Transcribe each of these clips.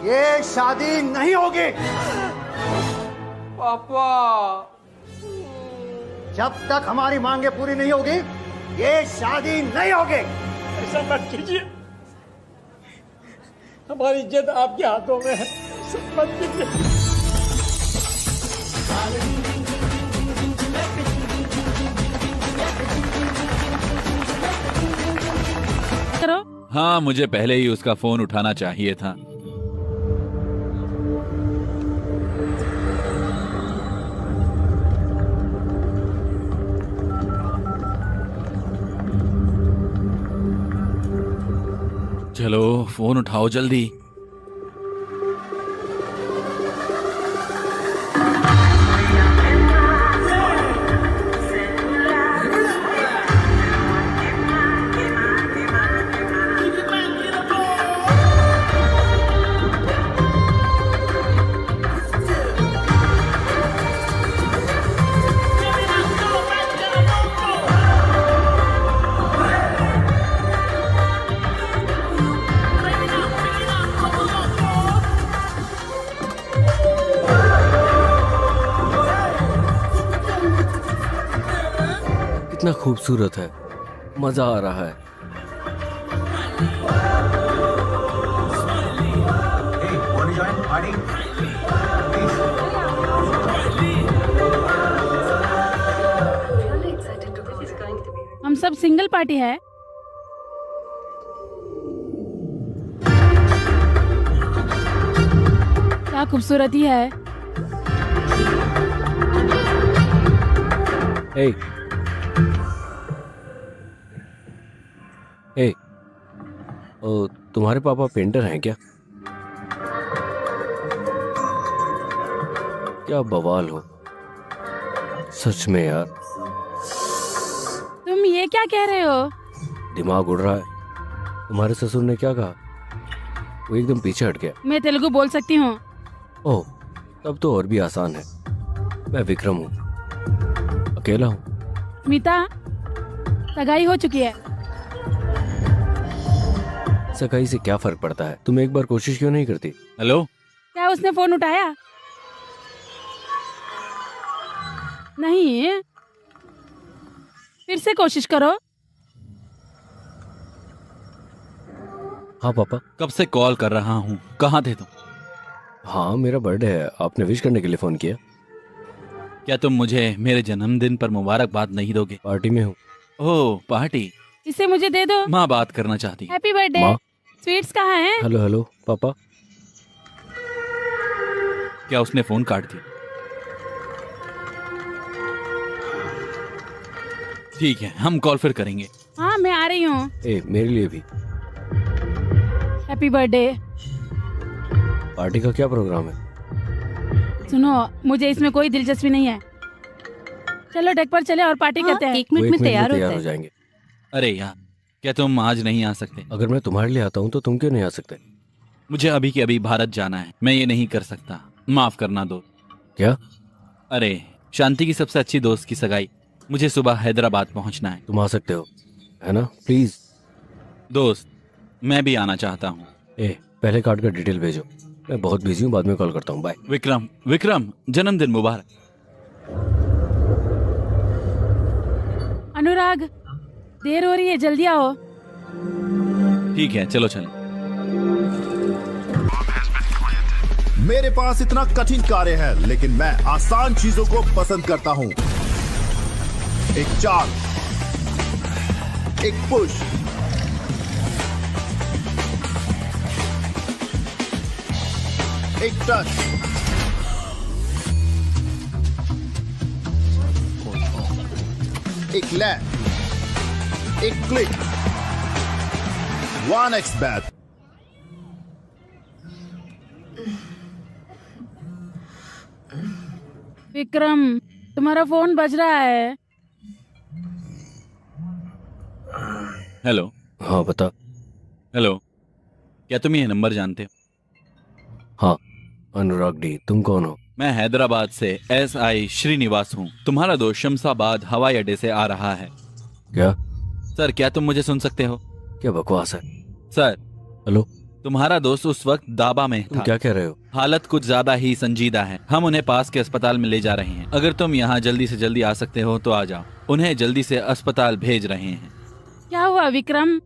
ये शादी नहीं होगी। पापा, जब तक हमारी मांगे पूरी नहीं होगी ये शादी नहीं होगी। ऐसा मत कीजिए, हमारी इज्जत आपके हाथों में है। ऐसा मत कीजिए। करो। हाँ, मुझे पहले ही उसका फोन उठाना चाहिए था। चलो फोन उठाओ जल्दी। कितना खूबसूरत है, मजा आ रहा है। हम सब सिंगल पार्टी है। क्या खूबसूरती है। ए, ए, तुम्हारे पापा पेंटर हैं क्या? क्या बवाल हो सच में यार। तुम ये क्या कह रहे हो? दिमाग उड़ रहा है। तुम्हारे ससुर ने क्या कहा? वो एकदम पीछे हट गया। मैं तेलुगु बोल सकती हूँ। ओह, तब तो और भी आसान है। मैं विक्रम हूँ, अकेला हूँ। स्मिता, सगाई हो चुकी है। सगाई से क्या फर्क पड़ता है? तुम एक बार कोशिश क्यों नहीं करती? हेलो, क्या उसने फोन उठाया? नहीं, फिर से कोशिश करो। हाँ पापा। कब से कॉल कर रहा हूँ, कहाँ थे तुम? हाँ, मेरा बर्थडे है, आपने विश करने के लिए फोन किया। क्या तुम मुझे मेरे जन्मदिन पर मुबारकबाद नहीं दोगे? पार्टी में हूँ। ओह, पार्टी। इसे मुझे दे दो। माँ बात करना चाहती है। Happy birthday. माँ? स्वीट्स कहाँ हैं? हेलो हेलो पापा। क्या उसने फोन काट दिया? ठीक है, हम कॉल फिर करेंगे। हाँ, मैं आ रही हूँ। ए, मेरे लिए भी। Happy birthday. पार्टी का क्या प्रोग्राम है? सुनो, मुझे इसमें कोई दिलचस्पी नहीं है। चलो डेक पर चले और पार्टी करते हैं। 1 मिनट में तैयार होता हो है। जाएंगे। अरे यार, क्या तुम आज नहीं आ सकते? अगर मैं तुम्हारे लिए आता हूँ तो तुम क्यों नहीं आ सकते? मुझे अभी के अभी भारत जाना है, मैं ये नहीं कर सकता। माफ करना दो। क्या? अरे, शांति की सबसे अच्छी दोस्त की सगाई, मुझे सुबह हैदराबाद पहुंचना है। तुम आ सकते हो, है ना? प्लीज। दोस्त, मैं भी आना चाहता हूँ। ए, पहले कार्ड का डिटेल भेजो। मैं बहुत बिजी हूँ, बाद में कॉल करता हूँ। बाय। विक्रम, विक्रम, जन्मदिन मुबारक। अनुराग, देर हो रही है, जल्दी आओ। ठीक है, चलो चलो। मेरे पास इतना कठिन कार्य है, लेकिन मैं आसान चीजों को पसंद करता हूं। एक चाल, एक पुश, एक टच, एक लैप, एक क्लिक, 1x बैट। विक्रम, तुम्हारा फोन बज रहा है। हेलो। हाँ बता। हेलो, क्या तुम ये नंबर जानते हो? हाँ, अनुराग डी। तुम कौन हो? मैं हैदराबाद से SI श्रीनिवास हूँ। तुम्हारा दोस्त शमशाबाद हवाई अड्डे से आ रहा है। क्या? सर, क्या तुम मुझे सुन सकते हो? क्या बकवास है? सर। हेलो, तुम्हारा दोस्त उस वक्त दाबा में तुम था। क्या कह रहे हो? हालत कुछ ज्यादा ही संजीदा है। हम उन्हें पास के अस्पताल में ले जा रहे हैं। अगर तुम यहाँ जल्दी से जल्दी आ सकते हो तो आ जाओ। उन्हें जल्दी से अस्पताल भेज रहे हैं। क्या हुआ विक्रम?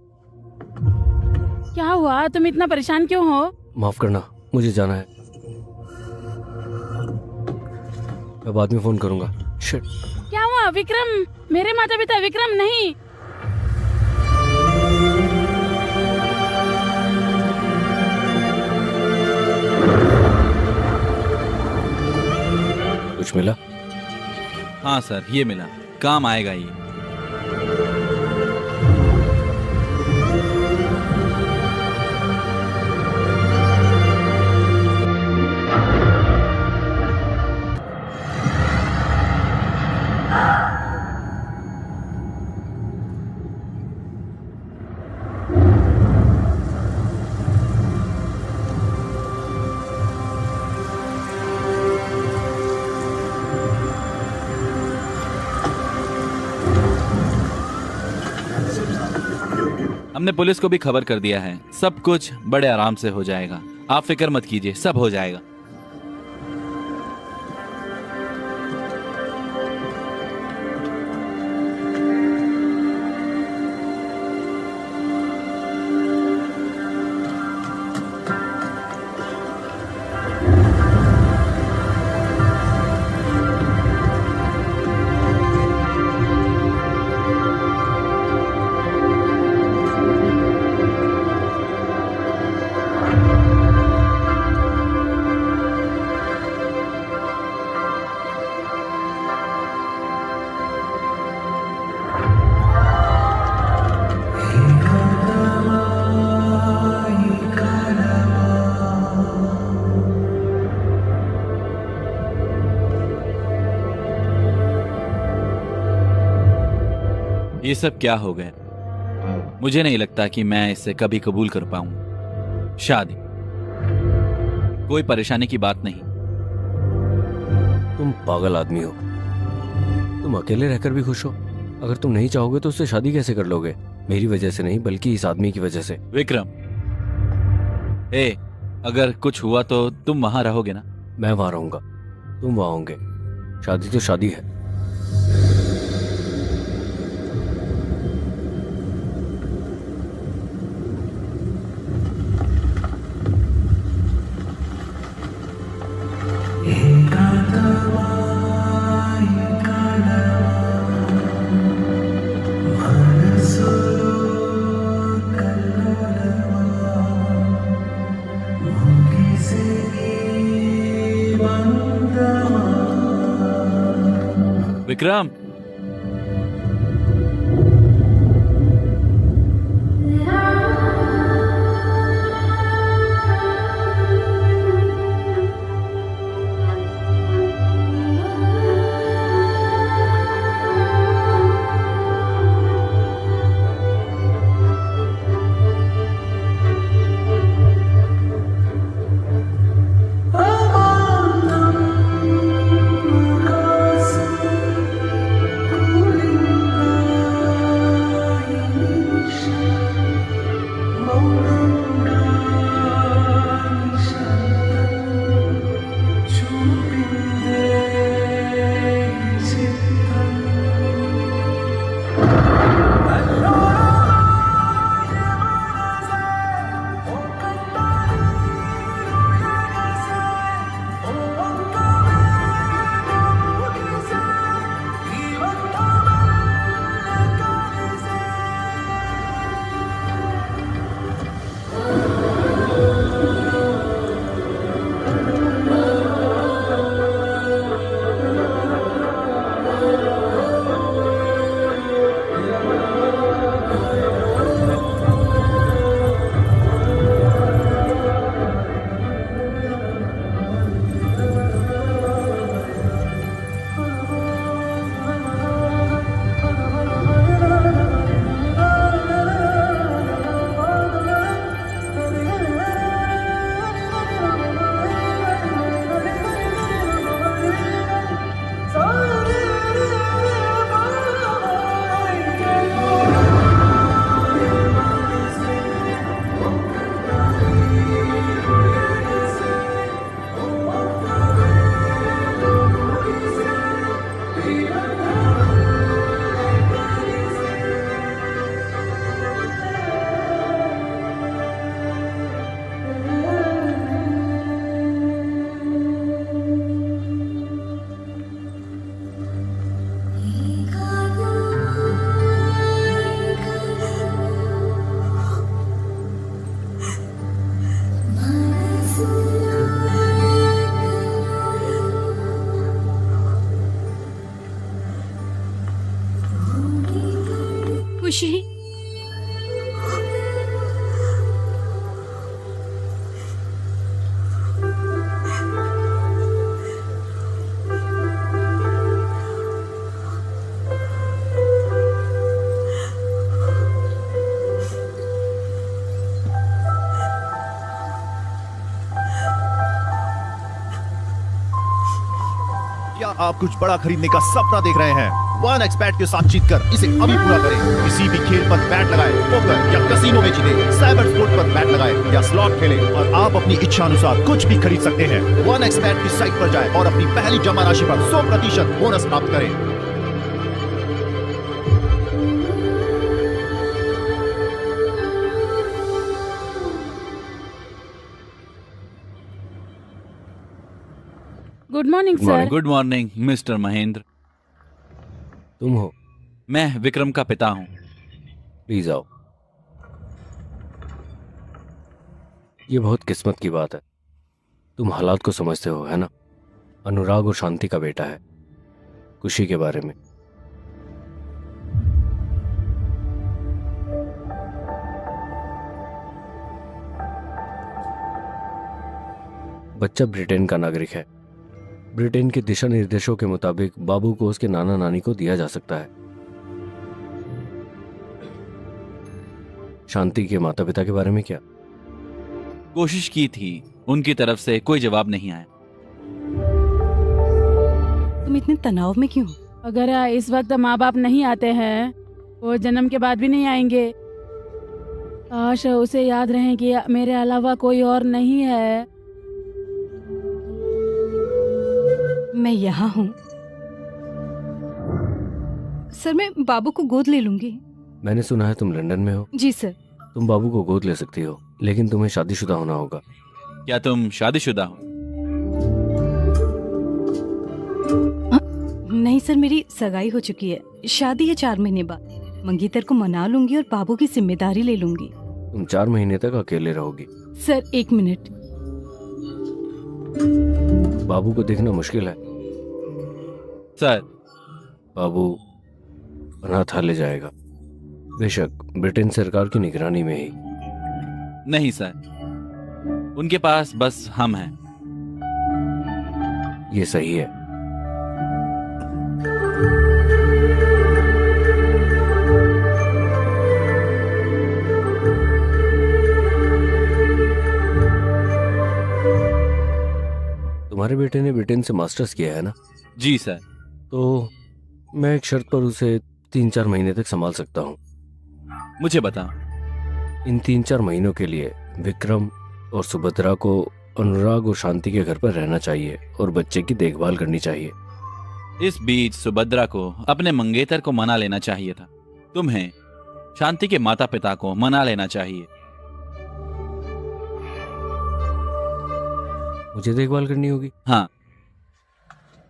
क्या हुआ? तुम इतना परेशान क्यों हो? माफ करना, मुझे जाना है। मैं बाद में फोन करूंगा। शिट। क्या हुआ विक्रम? मेरे माता पिता विक्रम नहीं। कुछ मिला? हाँ सर, ये मिला। काम आएगा ये। हमने पुलिस को भी खबर कर दिया है। सब कुछ बड़े आराम से हो जाएगा। आप फिक्र मत कीजिए, सब हो जाएगा। ये सब क्या हो गया? मुझे नहीं लगता कि मैं इसे कभी कबूल कर पाऊंगा। शादी कोई परेशानी की बात नहीं। तुम पागल आदमी हो। तुम अकेले रहकर भी खुश हो। अगर तुम नहीं चाहोगे तो उससे शादी कैसे कर लोगे? मेरी वजह से नहीं, बल्कि इस आदमी की वजह से। विक्रम, अगर कुछ हुआ तो तुम वहां रहोगे ना? मैं वहां रहूंगा, तुम वहां होंगे। शादी तो शादी है। विक्रम, खुशी। क्या आप कुछ बड़ा खरीदने का सपना देख रहे हैं? वन एक्सपैट के साथ जीतकर इसे अभी पूरा करें। किसी भी खेल पर बैट लगाएं, पोकर या कसिनो में जीतें, साइबर स्पोर्ट पर बैट लगाएं या स्लॉट खेलें और आप अपनी इच्छा अनुसार कुछ भी खरीद सकते हैं। वन एक्सपैट की साइट पर जाएं और अपनी पहली जमा राशि पर 100% बोनस प्राप्त करें। Good morning sir. Good morning mister Mahendra. तुम हो? मैं विक्रम का पिता हूं। प्लीज आओ। ये बहुत किस्मत की बात है। तुम हालात को समझते हो, है ना? अनुराग और शांति का बेटा है। खुशी के बारे में। बच्चा ब्रिटेन का नागरिक है। ब्रिटेन के दिशा निर्देशों के मुताबिक बाबू को उसके नाना नानी को दिया जा सकता है। शांति के माता पिता के बारे में क्या? कोशिश की थी, उनकी तरफ से कोई जवाब नहीं आया। तुम इतने तनाव में क्यों? अगर इस वक्त माँ बाप नहीं आते हैं वो जन्म के बाद भी नहीं आएंगे। काश उसे याद रहे कि मेरे अलावा कोई और नहीं है। मैं यहाँ हूँ सर। मैं बाबू को गोद ले लूंगी। मैंने सुना है तुम लंदन में हो। जी सर। तुम बाबू को गोद ले सकती हो, लेकिन तुम्हें शादीशुदा होना होगा। क्या तुम शादीशुदा हो? नहीं सर, मेरी सगाई हो चुकी है। शादी है 4 महीने बाद। मंगीतर को मना लूंगी और बाबू की जिम्मेदारी ले लूंगी। तुम 4 महीने तक अकेले रहोगी। Sir 1 minute. बाबू को देखना मुश्किल है सर। बाबू अनाथालय जाएगा, बेशक ब्रिटेन सरकार की निगरानी में ही। नहीं सर, उनके पास बस हम हैं। ये सही है। तुम्हारे बेटे ने ब्रिटेन से मास्टर्स किया है ना? जी सर। तो मैं एक शर्त पर उसे 3-4 महीने तक संभाल सकता हूँ। मुझे बताओ। इन 3-4 महीनों के लिए विक्रम और सुभद्रा को अनुराग और शांति के घर पर रहना चाहिए और बच्चे की देखभाल करनी चाहिए। इस बीच सुभद्रा को अपने मंगेतर को मना लेना चाहिए था। तुम्हें शांति के माता पिता को मना लेना चाहिए। मुझे देखभाल करनी होगी? हाँ,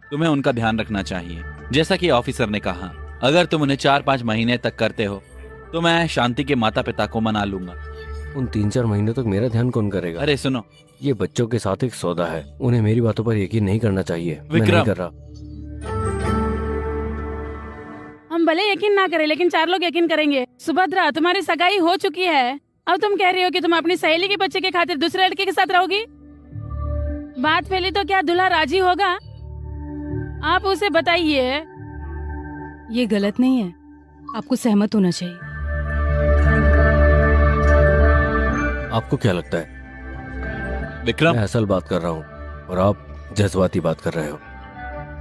तुम्हें उनका ध्यान रखना चाहिए। जैसा कि ऑफिसर ने कहा, अगर तुम उन्हें 4-5 महीने तक करते हो तो मैं शांति के माता पिता को मना लूंगा। उन 3-4 महीनों तक मेरा ध्यान कौन करेगा? अरे सुनो, ये बच्चों के साथ एक सौदा है। उन्हें मेरी बातों पर यकीन नहीं करना चाहिए। मैं विक्रम। नहीं कर रहा। हम भले यकीन ना करें लेकिन 4 लोग यकीन करेंगे। सुभद्रा, तुम्हारी सगाई हो चुकी है। अब तुम कह रही हो कि तुम अपनी सहेली के बच्चे के खातिर दूसरे लड़के के साथ रहोगी। बात फैली तो क्या दूल्हा राजी होगा? आप उसे बताइए। ये गलत नहीं है, आपको सहमत होना चाहिए। आपको क्या लगता है? विक्रम, मैं असल बात कर रहा हूँ और आप जज्बाती बात कर रहे हो।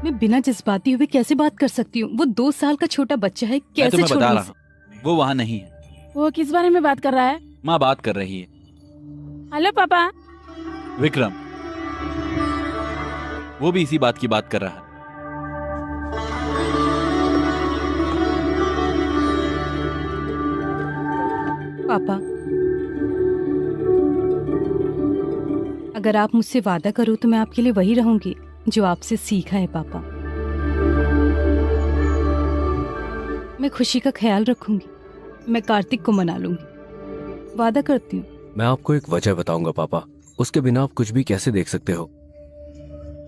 मैं बिना जज्बाती हुए कैसे बात कर सकती हूँ? वो 2 साल का छोटा बच्चा है, मैं कैसे तुम्हें बता छोड़ूं रहा हूँ, वो वहाँ नहीं है। वो किस बारे में बात कर रहा है? माँ बात कर रही है। हेलो पापा। विक्रम, वो भी इसी बात की बात कर रहा है। पापा, अगर आप मुझसे वादा करो तो मैं आपके लिए वही रहूंगी जो आपसे सीखा है। पापा, मैं खुशी का ख्याल रखूंगी। मैं कार्तिक को मना लूंगी, वादा करती हूँ। मैं आपको एक वजह बताऊंगा पापा, उसके बिना आप कुछ भी कैसे देख सकते हो?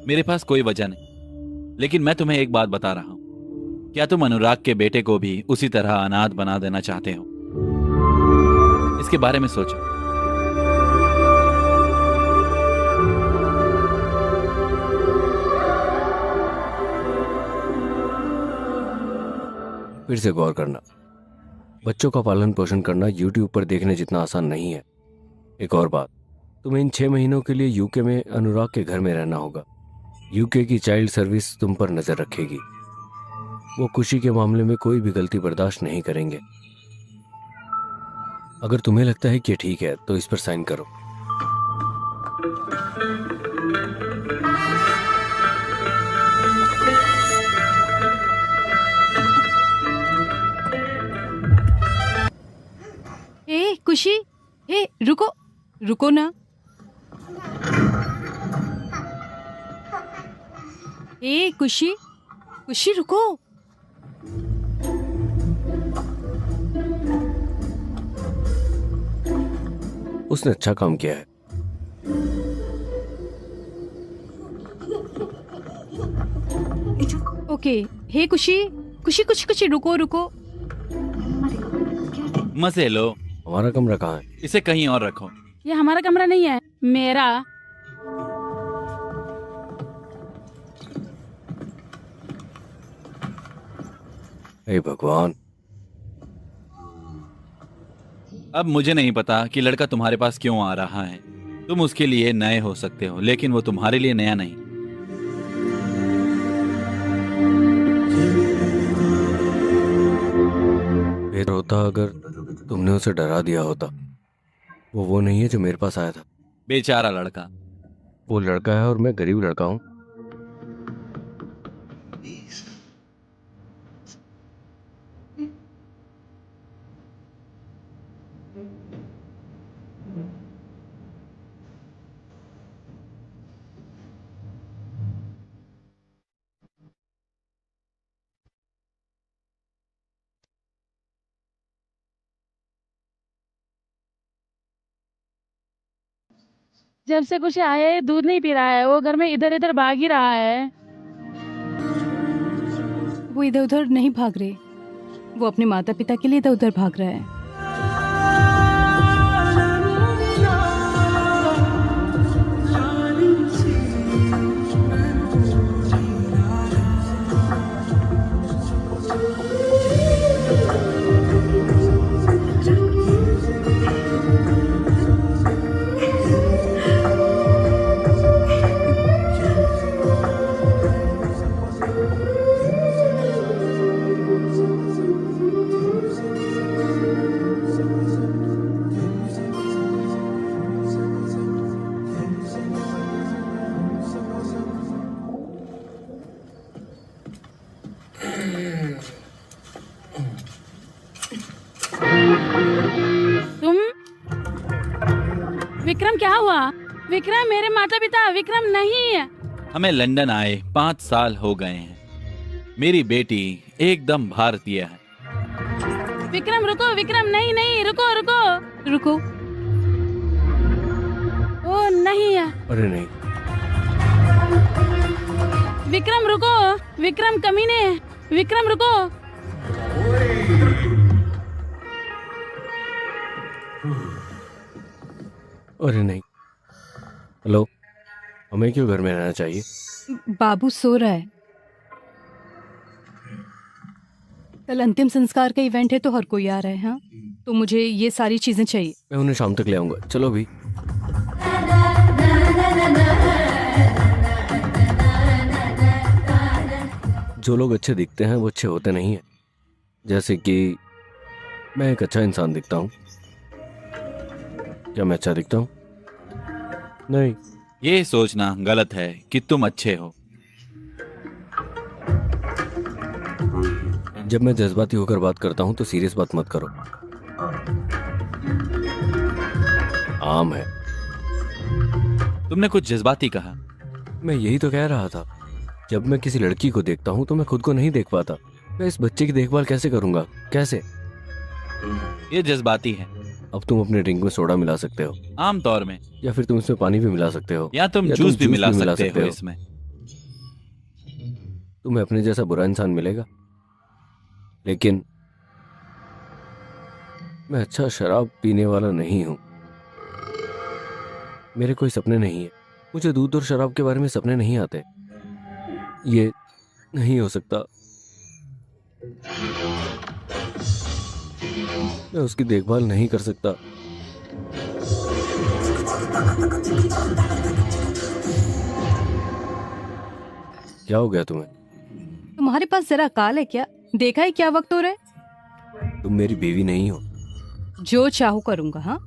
मेरे पास कोई वजह नहीं, लेकिन मैं तुम्हें एक बात बता रहा हूँ। क्या तुम अनुराग के बेटे को भी उसी तरह अनाथ बना देना चाहते हो? इसके बारे में सोचो। फिर से गौर करना, बच्चों का पालन पोषण करना यूट्यूब पर देखने जितना आसान नहीं है। एक और बात, तुम्हें इन 6 महीनों के लिए यूके में अनुराग के घर में रहना होगा। यूके की चाइल्ड सर्विस तुम पर नजर रखेगी। वो खुशी के मामले में कोई भी गलती बर्दाश्त नहीं करेंगे। अगर तुम्हें लगता है कि ठीक है तो इस पर साइन करो। ए खुशी, ए रुको, रुको ना। ए खुशी, खुशी रुको। उसने अच्छा काम किया है। ओके, हे खुशी, खुशी खुशी खुशी रुको रुको। मजे लो। हमारा कमरा कहाँ है? इसे कहीं और रखो। ये हमारा कमरा नहीं है, मेरा। हे भगवान। अब मुझे नहीं पता कि लड़का तुम्हारे पास क्यों आ रहा है। तुम उसके लिए नए हो सकते हो, लेकिन वो तुम्हारे लिए नया नहीं। बेहतर होता अगर तुमने उसे डरा दिया होता। वो नहीं है जो मेरे पास आया था। बेचारा लड़का। वो लड़का है और मैं गरीब लड़का हूँ। जब से कुछ आया है दूध नहीं पी रहा है, वो घर में इधर इधर भाग ही रहा है। वो इधर उधर नहीं भाग रहे, वो अपने माता पिता के लिए इधर उधर भाग रहा है। विक्रम, क्या हुआ? विक्रम, मेरे माता पिता। विक्रम नहीं है। हमें लंदन आए 5 साल हो गए हैं। मेरी बेटी एकदम भारतीय है। विक्रम रुको, विक्रम नहीं नहीं, रुको रुको रुको। ओ नहीं है। अरे नहीं। विक्रम रुको, विक्रम कमीने, विक्रम रुको। अरे नहीं। हेलो, हमें क्यों घर में रहना चाहिए? बाबू सो रहा है। कल अंतिम संस्कार का इवेंट है तो हर कोई आ रहा है। हाँ, तो मुझे ये सारी चीजें चाहिए। मैं उन्हें शाम तक ले आऊंगा। चलो भी। जो लोग अच्छे दिखते हैं वो अच्छे होते नहीं हैं। जैसे कि मैं एक अच्छा इंसान दिखता हूँ। क्या मैं अच्छा दिखता हूँ? नहीं। ये सोचना गलत है कि तुम अच्छे हो। जब मैं जज्बाती होकर बात करता हूँ तो सीरियस बात मत करो। आम है। तुमने कुछ जज्बाती कहा। मैं यही तो कह रहा था। जब मैं किसी लड़की को देखता हूँ तो मैं खुद को नहीं देख पाता। मैं इस बच्चे की देखभाल कैसे करूंगा? कैसे? ये जज्बाती है। अब तुम अपने ड्रिंक में सोडा मिला सकते हो, आम तौर में, या फिर तुम इसमें पानी भी मिला सकते हो, या तुम जूस भी मिला सकते हो इसमें। तुम्हें अपने जैसा बुरा इंसान मिलेगा? लेकिन मैं अच्छा शराब पीने वाला नहीं हूं। मेरे कोई सपने नहीं है। मुझे दूध और शराब के बारे में सपने नहीं आते। ये नहीं हो सकता। मैं उसकी देखभाल नहीं कर सकता। क्या हो गया तुम्हें? तुम्हारे पास जरा अकाल है क्या? देखा है क्या वक्त हो रहा है? तुम मेरी बीवी नहीं हो। जो चाहूँ करूंगा। हाँ,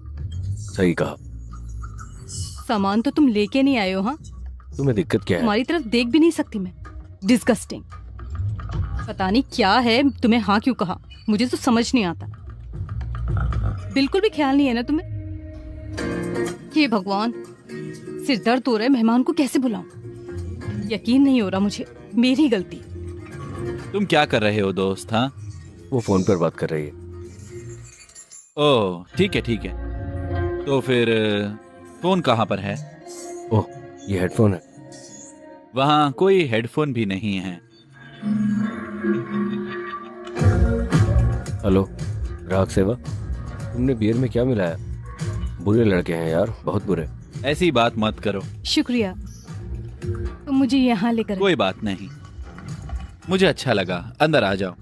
सही कहा। सामान तो तुम लेके नहीं आए हो। हाँ, तुम्हें दिक्कत क्या है? तुम्हारी तरफ देख भी नहीं सकती मैं। डिस्गस्टिंग। पता नहीं क्या है, तुम्हें हाँ क्यों कहा मुझे तो समझ नहीं आता। बिल्कुल भी ख्याल नहीं है ना तुम्हें? हे भगवान, सिर दर्द हो रहा है। मेहमान को कैसे बुलाऊं? यकीन नहीं हो रहा मुझे। मेरी गलती। तुम क्या कर रहे हो दोस्त? हाँ, वो फोन पर बात कर रही है। ओह ठीक है ठीक है। तो फिर फोन कहाँ पर है? ओह, ये हेडफोन है। वहाँ कोई हेडफोन भी नहीं है। हेलो, ग्राहक सेवा। तुमने बियर में क्या मिलाया? बुरे लड़के हैं यार, बहुत बुरे। ऐसी बात मत करो। शुक्रिया, तुम मुझे यहाँ लेकर आए। कोई बात नहीं, मुझे अच्छा लगा। अंदर आ जाओ।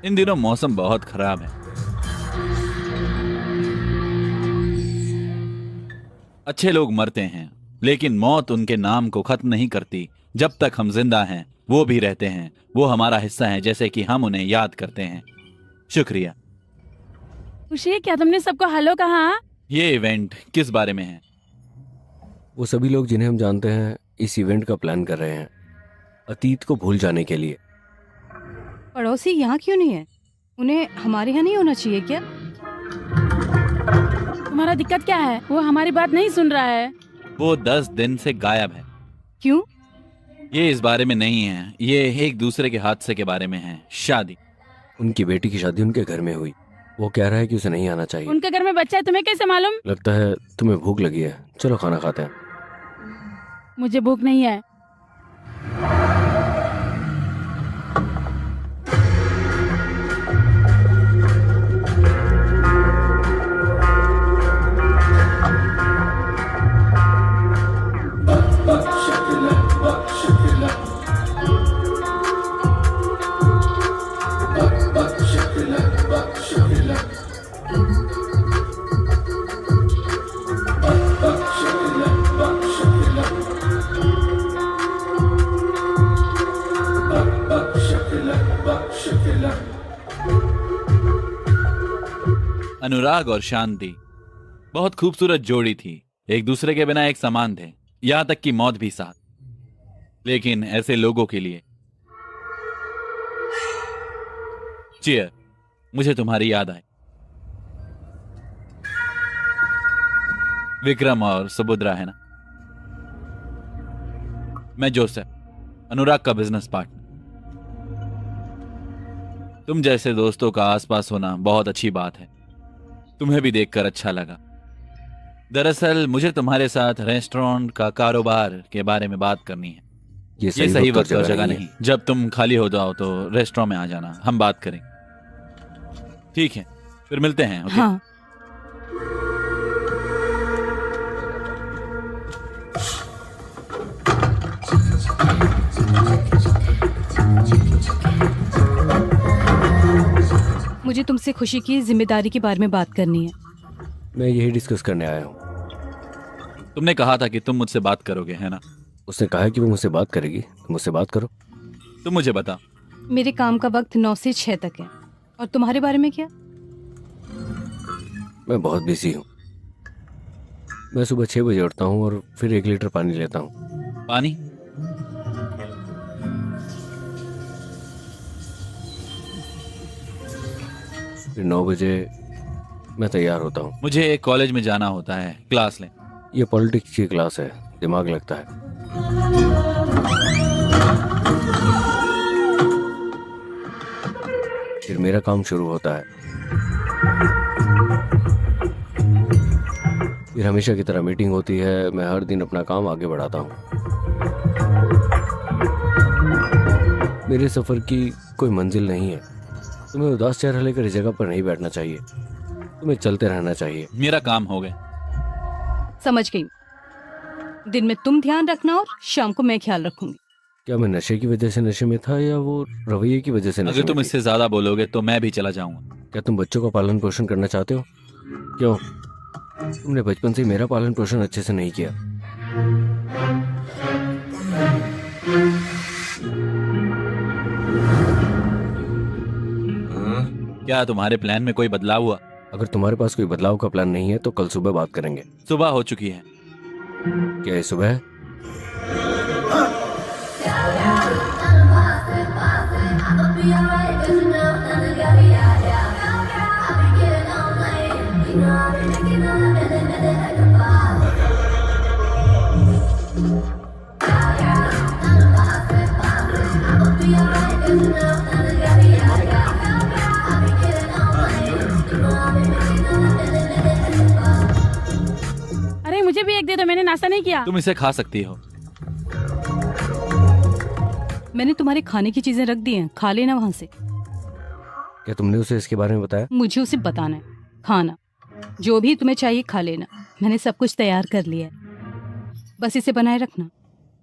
इन दिनों मौसम बहुत खराब है। अच्छे लोग मरते हैं, लेकिन मौत उनके नाम को खत्म नहीं करती। जब तक हम जिंदा हैं वो भी रहते हैं। वो हमारा हिस्सा हैं, जैसे कि हम उन्हें याद करते हैं। शुक्रिया। खुशी, क्या तुमने सबको हेलो कहा? ये इवेंट किस बारे में है? वो सभी लोग जिन्हें हम जानते हैं इस इवेंट का प्लान कर रहे हैं, अतीत को भूल जाने के लिए। पड़ोसी यहाँ क्यों नहीं है? उन्हें हमारे यहाँ नहीं होना चाहिए क्या? तुम्हारा दिक्कत क्या है? वो हमारी बात नहीं सुन रहा है। वो 10 दिन से गायब है। क्यों? ये इस बारे में नहीं है, ये एक दूसरे के हादसे के बारे में है। शादी। उनकी बेटी की शादी उनके घर में हुई। वो कह रहा है कि उसे नहीं आना चाहिए। उनके घर में बच्चा है, तुम्हें कैसे मालूम? लगता है तुम्हें भूख लगी है। चलो खाना खाते हैं। मुझे भूख नहीं है। अनुराग और शांति बहुत खूबसूरत जोड़ी थी। एक दूसरे के बिना एक समान थे, यहां तक कि मौत भी साथ। लेकिन ऐसे लोगों के लिए चीयर। मुझे तुम्हारी याद आई। विक्रम और सुभद्रा है ना? मैं जोसेफ, अनुराग का बिजनेस पार्टनर। तुम जैसे दोस्तों का आसपास होना बहुत अच्छी बात है। तुम्हें भी देखकर अच्छा लगा। दरअसल मुझे तुम्हारे साथ रेस्टोरेंट का कारोबार के बारे में बात करनी है। ये सही वक्त और जगह नहीं। जब तुम खाली हो जाओ तो रेस्टोरेंट में आ जाना, हम बात करेंगे। ठीक है, फिर मिलते हैं। ओके? हाँ। मुझे तुमसे खुशी की जिम्मेदारी के बारे में बात करनी है। मैं यही डिस्कस करने आया हूँ। तुमने कहा था कि तुम मुझसे बात करोगे, है ना? उसने कहा है कि वो मुझसे बात करेगी। तुम मुझसे बात करो। तुम मुझे बताओ। मेरे काम का वक्त 9 से 6 तक है। और तुम्हारे बारे में क्या? मैं बहुत बिजी हूँ। मैं सुबह 6 बजे उठता हूँ और फिर 1 लीटर पानी लेता हूँ। पानी? फिर 9 बजे मैं तैयार होता हूँ। मुझे कॉलेज में जाना होता है, क्लास लें। ये पॉलिटिक्स की क्लास है, दिमाग लगता है। फिर मेरा काम शुरू होता है। फिर हमेशा की तरह मीटिंग होती है। मैं हर दिन अपना काम आगे बढ़ाता हूँ। मेरे सफर की कोई मंजिल नहीं है, तुम्हें उदास चेहरा लेकर इस जगह पर नहीं बैठना चाहिए, तुम्हें चलते रहना चाहिए। मेरा काम हो गया। समझ गई। दिन में तुम ध्यान रखना और शाम को मैं ख्याल रखूंगी। क्या मैं नशे की वजह से नशे में था या वो रवैये की वजह से नशे अगर तुम में थी? इससे ज्यादा बोलोगे तो मैं भी चला जाऊंगा। क्या तुम बच्चों का पालन पोषण करना चाहते हो? क्यों? तुमने बचपन से मेरा पालन पोषण अच्छे से नहीं किया। क्या तुम्हारे प्लान में कोई बदलाव हुआ? अगर तुम्हारे पास कोई बदलाव का प्लान नहीं है तो कल सुबह बात करेंगे। सुबह हो चुकी है। क्या ये सुबह है? अरे मुझे भी एक दे दो, मैंने नाश्ता नहीं किया। तुम इसे खा सकती हो। मैंने तुम्हारे खाने की चीजें रख दी हैं, खा लेना वहां से। क्या तुमने उसे इसके बारे में बताया? मुझे उसे बताना है। खाना जो भी तुम्हें चाहिए खा लेना, मैंने सब कुछ तैयार कर लिया है, बस इसे बनाए रखना।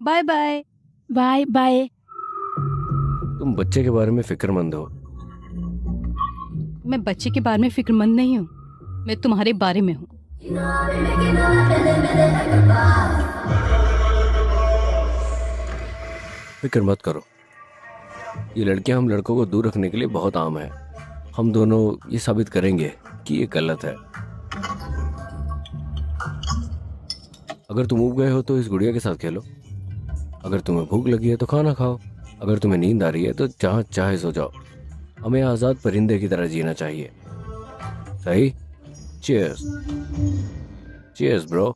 Bye bye. Bye bye. तुम बच्चे के बारे में फिक्रमंद हो। मैं बच्चे के बारे में फिक्रमंद नहीं हूँ, मैं तुम्हारे बारे में हूँ। फिक्र मत करो, ये लड़कियां हम लड़कों को दूर रखने के लिए बहुत आम है। हम दोनों ये साबित करेंगे कि ये गलत है। अगर तुम उब गए हो तो इस गुड़िया के साथ खेलो। अगर तुम्हें भूख लगी है तो खाना खाओ। अगर तुम्हें नींद आ रही है तो जहां चाहे सो जाओ। हमें आजाद परिंदे की तरह जीना चाहिए। सही? चीयर्स। Cheers bro.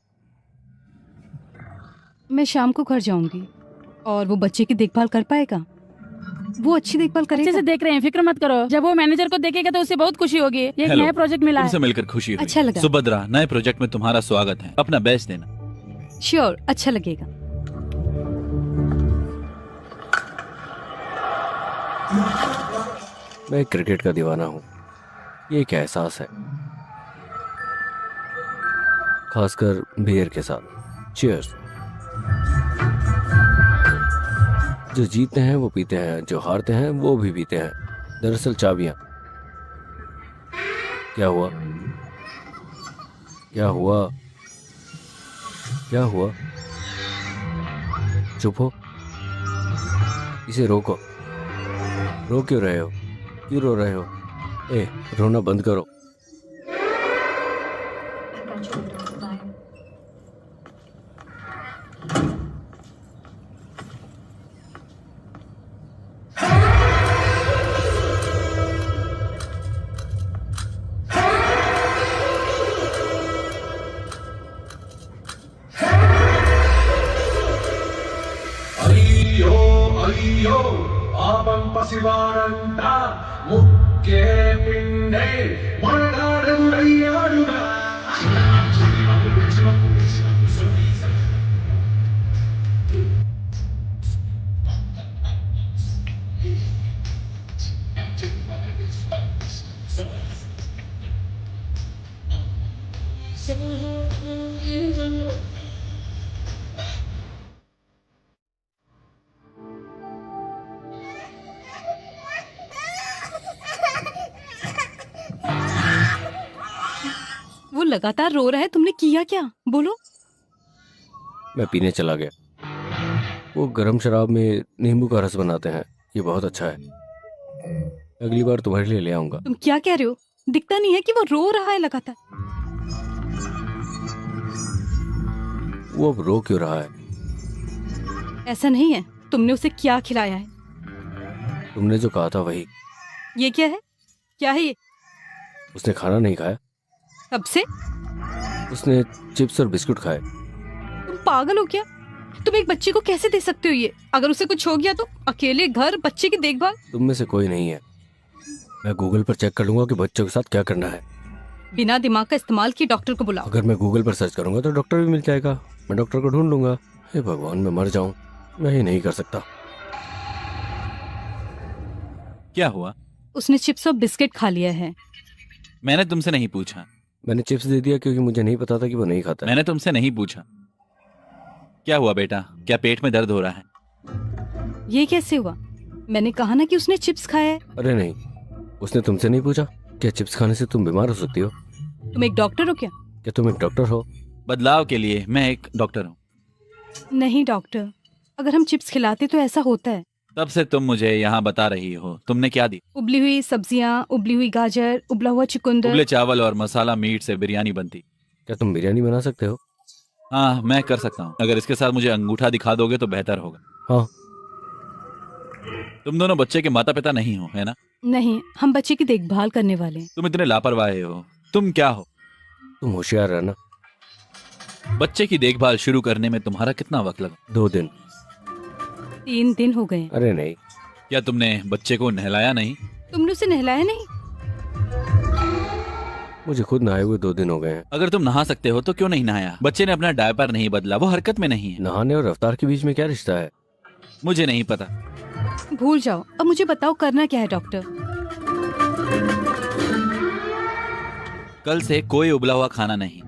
मैं शाम को घर जाऊंगी और वो बच्चे की देखभाल कर पाएगा? वो अच्छी देखभाल अच्छे करेगा? से देख रहे हैं, फिक्र मत करो। जब वो मैनेजर को देखेगा तो उसे बहुत खुशी होगी। ये एक हेलो, नया प्रोजेक्ट मिला तुमसे है। मिलकर खुशी हुई। अच्छा लगा। सुभद्रा, नए प्रोजेक्ट में तुम्हारा स्वागत है। अपना बेस्ट देना। श्योर, अच्छा लगेगा। मैं क्रिकेट का दीवाना हूँ। ये एक एहसास है, खासकर बियर के साथ। चीयर्स। जो जीतते हैं वो पीते हैं, जो हारते हैं वो भी पीते हैं। दरअसल चाबियां। क्या हुआ? क्या हुआ? क्या हुआ? चुप हो। इसे रोको। रो क्यों रहे हो? क्यों रो रहे हो? ए, रोना बंद करो। అయ్యో పాపం పసివాడంట ముక్కే పిండే మనగాడయ్యాడుగా. वो लगातार रो रहा है, तुमने किया क्या? बोलो। मैं पीने चला गया। वो गरम शराब में नींबू का रस बनाते हैं, ये बहुत अच्छा है। अगली बार तुम्हारे लिए ले आऊंगा। तुम क्या कह रहे हो? दिखता नहीं है कि वो रो रहा है लगातार? वो अब रो क्यों रहा है? ऐसा नहीं है। तुमने उसे क्या खिलाया है? तुमने जो कहा था वही। ये क्या है? क्या है ये? उसने खाना नहीं खाया। कब से? उसने चिप्स और बिस्कुट खाए। तुम पागल हो क्या? तुम एक बच्चे को कैसे दे सकते हो ये? अगर उसे कुछ हो गया तो? अकेले घर, बच्चे की देखभाल। तुम में से कोई नहीं है। मैं गूगल पर चेक कर लूंगा कि बच्चों के साथ क्या करना है। बिना दिमाग का इस्तेमाल किए डॉक्टर को बुलाओ। अगर मैं गूगल पर सर्च करूंगा तो डॉक्टर भी मिल जाएगा। मैं डॉक्टर को ढूंढ लूंगा। हे भगवान, मैं मर जाऊं। मैं ये नहीं कर सकता। क्या हुआ? उसने चिप्स और बिस्किट खा लिया है। मैंने तुमसे नहीं पूछा। मैंने चिप्स दे दिया क्योंकि मुझे नहीं पता था कि वो नहीं खाता है। मैंने तुमसे नहीं पूछा। क्या हुआ बेटा, क्या पेट में दर्द हो रहा है? ये कैसे हुआ? मैंने कहा ना कि उसने चिप्स खाया है। अरे नहीं, उसने तुमसे नहीं पूछा? क्या चिप्स खाने से तुम बीमार हो सकती हो? तुम एक डॉक्टर हो क्या? क्या तुम एक डॉक्टर हो? बदलाव के लिए मैं एक डॉक्टर हूँ। नहीं डॉक्टर, अगर हम चिप्स खिलाते तो ऐसा होता है। तब से तुम मुझे यहाँ बता रही हो, तुमने क्या दी? उबली हुई सब्जियां, उबली हुई गाजर, उबला हुआ चुकंदर। उबले चावल और मसाला मीट से बिरयानी बनती। क्या तुम बिरयानी बना सकते हो? हाँ, मैं कर सकता हूँ। अगर इसके साथ मुझे अंगूठा दिखा दोगे तो बेहतर होगा। हाँ। तुम दोनों बच्चे के माता पिता नहीं हो, है ना? नहीं, हम बच्चे की देखभाल करने वाले हैं। तुम इतने लापरवाह हो। तुम क्या हो? तुम होशियार रहना। बच्चे की देखभाल शुरू करने में तुम्हारा कितना वक्त लगा? 2 दिन। 3 दिन हो गए। अरे नहीं। क्या तुमने बच्चे को नहलाया नहीं? तुमने उसे नहलाया नहीं? मुझे खुद नहाए हुए 2 दिन हो गए हैं। अगर तुम नहा सकते हो तो क्यों नहीं नहाया? बच्चे ने अपना डायपर नहीं बदला, वो हरकत में नहीं है। नहाने और रफ्तार के बीच में क्या रिश्ता है? मुझे नहीं पता। भूल जाओ। अब मुझे बताओ करना क्या है डॉक्टर? कल से कोई उबला हुआ खाना नहीं,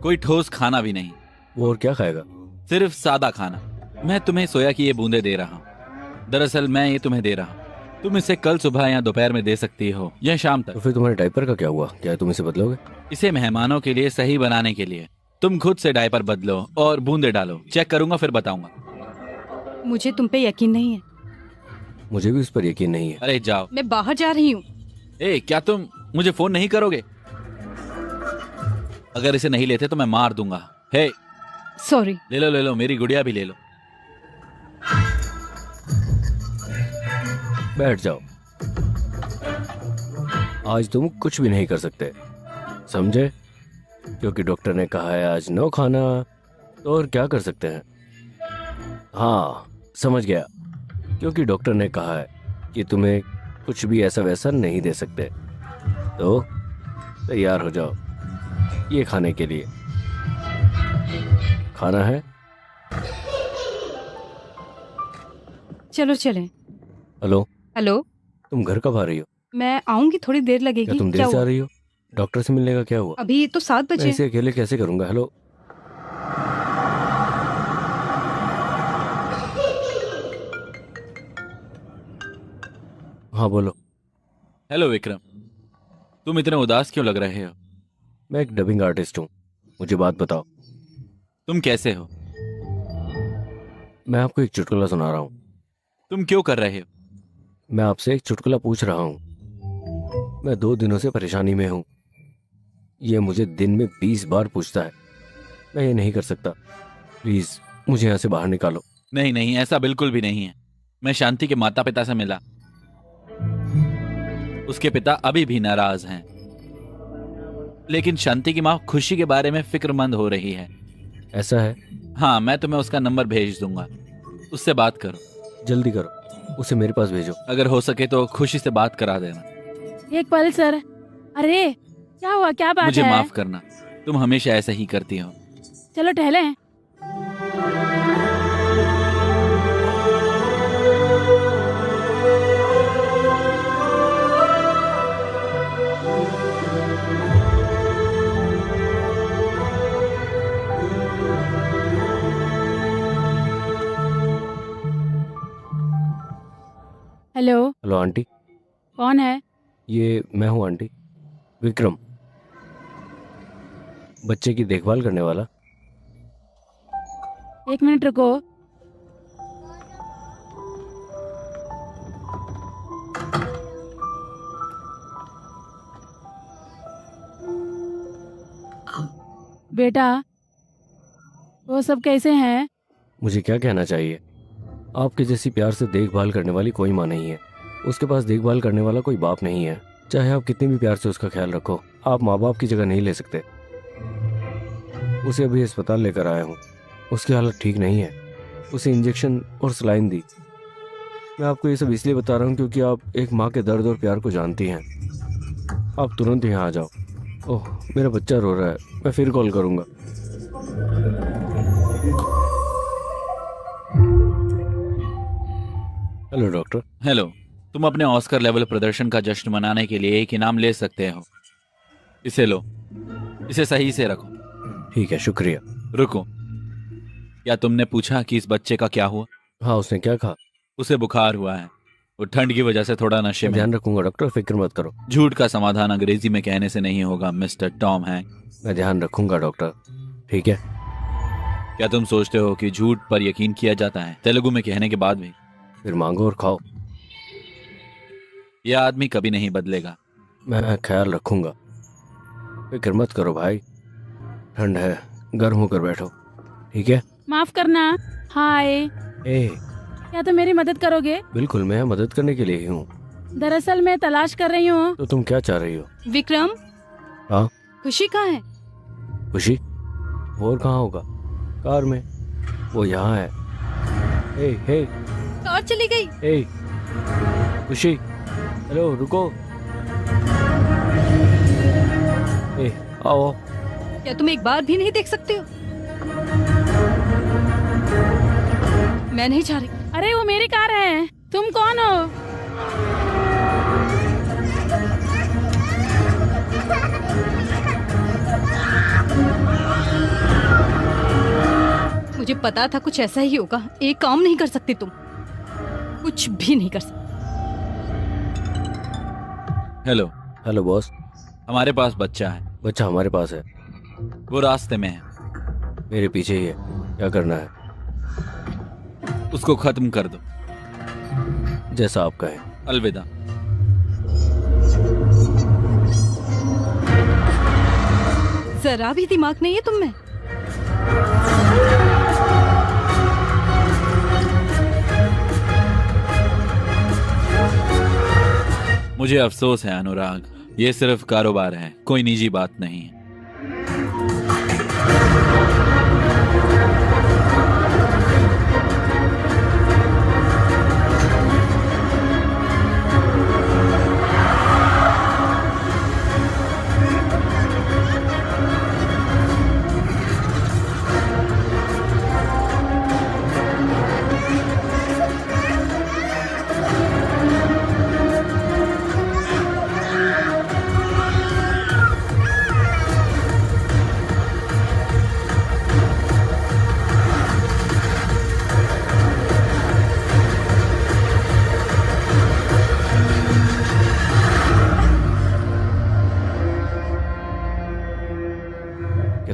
कोई ठोस खाना भी नहीं। वो और क्या खाएगा? सिर्फ सादा खाना। मैं तुम्हें सोया की ये बूंदे दे रहा हूँ। दरअसल मैं ये तुम्हें दे रहा हूँ। तुम इसे कल सुबह या दोपहर में दे सकती हो या शाम तो तक। फिर तुम्हारे डायपर का क्या हुआ? क्या तुम इसे बदलोगे? इसे मेहमानों के लिए सही बनाने के लिए तुम खुद से डायपर बदलो और बूंदे डालो। चेक करूंगा फिर बताऊंगा। मुझे तुम पे यकीन नहीं है। मुझे भी उस पर यकीन नहीं है। अरे जाओ। मैं बाहर जा रही हूँ। ए, क्या तुम मुझे फोन नहीं करोगे? अगर इसे नहीं लेते तो मैं मार दूंगा। हे, सॉरी। ले लो, मेरी गुड़िया भी ले लो। बैठ जाओ। आज तुम कुछ भी नहीं कर सकते, समझे? क्योंकि डॉक्टर ने कहा है आज नो खाना, तो और क्या कर सकते हैं? हाँ, समझ गया। क्योंकि डॉक्टर ने कहा है कि तुम्हें कुछ भी ऐसा वैसा नहीं दे सकते, तो तैयार हो जाओ ये खाने के लिए। खाना है? चलो चलें। हेलो। हेलो। तुम घर कब आ रही हो? मैं आऊंगी, थोड़ी देर लगेगी। क्या तुम देर से आ रही हो? डॉक्टर से मिलने का क्या हुआ? अभी तो 7 मैं बजे। इसे अकेले कैसे करूंगा? हेलो। हाँ बोलो। हेलो विक्रम, तुम इतने उदास क्यों लग रहे हो? मैं एक डबिंग आर्टिस्ट हूँ, मुझे बात बताओ। तुम कैसे हो? मैं आपको एक चुटकुला सुना रहा हूँ। तुम क्यों कर रहे हो? मैं आपसे एक चुटकुला पूछ रहा हूँ। मैं 2 दिनों से परेशानी में हूँ। ये मुझे दिन में 20 बार पूछता है। मैं ये नहीं कर सकता। प्लीज मुझे यहाँ से बाहर निकालो। नहीं नहीं, ऐसा बिल्कुल भी नहीं है। मैं शांति के माता पिता से मिला। उसके पिता अभी भी नाराज हैं, लेकिन शांति की माँ खुशी के बारे में फिक्रमंद हो रही है। ऐसा है? हाँ, मैं तुम्हें उसका नंबर भेज दूंगा, उससे बात करो। जल्दी करो, उसे मेरे पास भेजो। अगर हो सके तो खुशी से बात करा देना। एक पल सर। अरे क्या हुआ, क्या बात मुझे है? माफ करना, तुम हमेशा ऐसा ही करती हो। चलो टहलें। हेलो। Hello aunty. कौन है? ये मैं हूँ आंटी, विक्रम, बच्चे की देखभाल करने वाला। 1 मिनट रुको। बेटा, वो सब कैसे हैं? मुझे क्या कहना चाहिए? आपके जैसी प्यार से देखभाल करने वाली कोई माँ नहीं है। उसके पास देखभाल करने वाला कोई बाप नहीं है। चाहे आप कितनी भी प्यार से उसका ख्याल रखो, आप माँ बाप की जगह नहीं ले सकते। उसे अभी अस्पताल लेकर आया हूँ, उसकी हालत ठीक नहीं है। उसे इंजेक्शन और सलाइन दी। मैं आपको ये सब इसलिए बता रहा हूँ क्योंकि आप एक माँ के दर्द और प्यार को जानती हैं। आप तुरंत यहाँ आ जाओ। ओह, मेरा बच्चा रो रहा है, मैं फिर कॉल करूँगा। Hello doctor. हेलो, तुम अपने ऑस्कर लेवल प्रदर्शन का जश्न मनाने के लिए एक इनाम ले सकते हो। इसे लो, इसे सही से रखो। ठीक है, शुक्रिया। रुको, क्या तुमने पूछा कि इस बच्चे का क्या हुआ? हाँ, उसने क्या कहा? उसे बुखार हुआ है, वो ठंड की वजह से थोड़ा नशे में। ध्यान रखूंगा डॉक्टर, फिक्र मत करो। झूठ का समाधान अंग्रेजी में कहने से नहीं होगा मिस्टर टॉम हैंक। मैं ध्यान रखूंगा डॉक्टर, ठीक है? क्या तुम सोचते हो कि झूठ पर यकीन किया जाता है तेलुगु में कहने के बाद भी? फिर मांगो और खाओ। यह आदमी कभी नहीं बदलेगा। मैं ख्याल रखूंगा, फिक्र मत करो भाई। ठंड है, गर्म होकर बैठो, ठीक है? माफ करना। हाय, ए, क्या तुम मेरी मदद करोगे? बिल्कुल, मैं मदद करने के लिए ही हूँ। दरअसल मैं तलाश कर रही हूँ। तो तुम क्या चाह रही हो? विक्रम, हाँ? खुशी कहाँ है? खुशी? वो और कहाँ होगा? कार में। वो यहाँ है। हे हे कार चली गई। हे खुशी, हेलो, रुको। ए, आओ। क्या तुम एक बार भी नहीं देख सकते हो? मैं नहीं जा रही। अरे वो मेरी कार है, तुम कौन हो? मुझे पता था कुछ ऐसा ही होगा। एक काम नहीं कर सकते तुम, कुछ भी नहीं कर सकते। हेलो। Hello boss. हमारे पास बच्चा है। बच्चा हमारे पास है। वो रास्ते में है। मेरे पीछे ही है। क्या करना है? उसको खत्म कर दो। जैसा आप कहें। अलविदा। जरा भी दिमाग नहीं है तुम में। मुझे अफसोस है अनुराग, ये सिर्फ कारोबार है, कोई निजी बात नहीं है।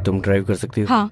तुम ड्राइव कर सकती हो? हाँ।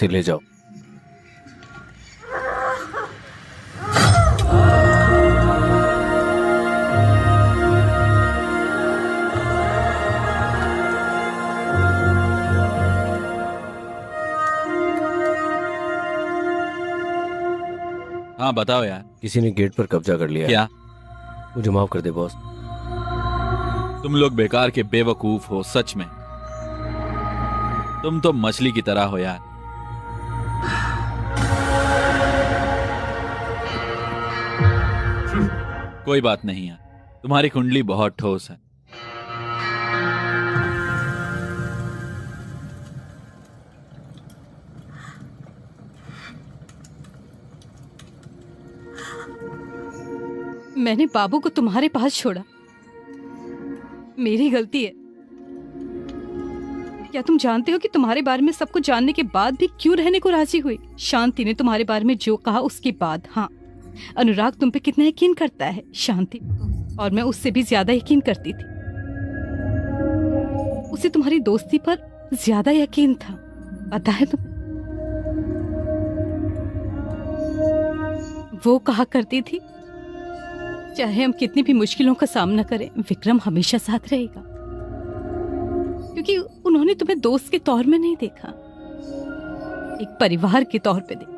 इसे ले जाओ। हाँ बताओ यार। किसी ने गेट पर कब्जा कर लिया है। क्या? मुझे माफ कर दे बॉस। तुम लोग बेकार के बेवकूफ हो सच में। तुम तो मछली की तरह हो यार। कोई बात नहीं यार, तुम्हारी कुंडली बहुत ठोस है। मैंने बाबू को तुम्हारे पास छोड़ा, मेरी गलती है। क्या तुम जानते हो कि तुम्हारे बारे में सब कुछ जानने के बाद भी क्यों रहने को राजी हुई? शांति ने तुम्हारे बारे में जो कहा उसके बाद। हाँ, अनुराग तुम पे कितना यकीन करता है शांति, और मैं उससे भी ज्यादा यकीन करती थी। उसे तुम्हारी दोस्ती पर ज्यादा यकीन था, पता है तुम्हें? वो कहा करती थी, चाहे हम कितनी भी मुश्किलों का सामना करें, विक्रम हमेशा साथ रहेगा। क्योंकि उन्होंने तुम्हें दोस्त के तौर में नहीं देखा, एक परिवार के तौर पे देखा।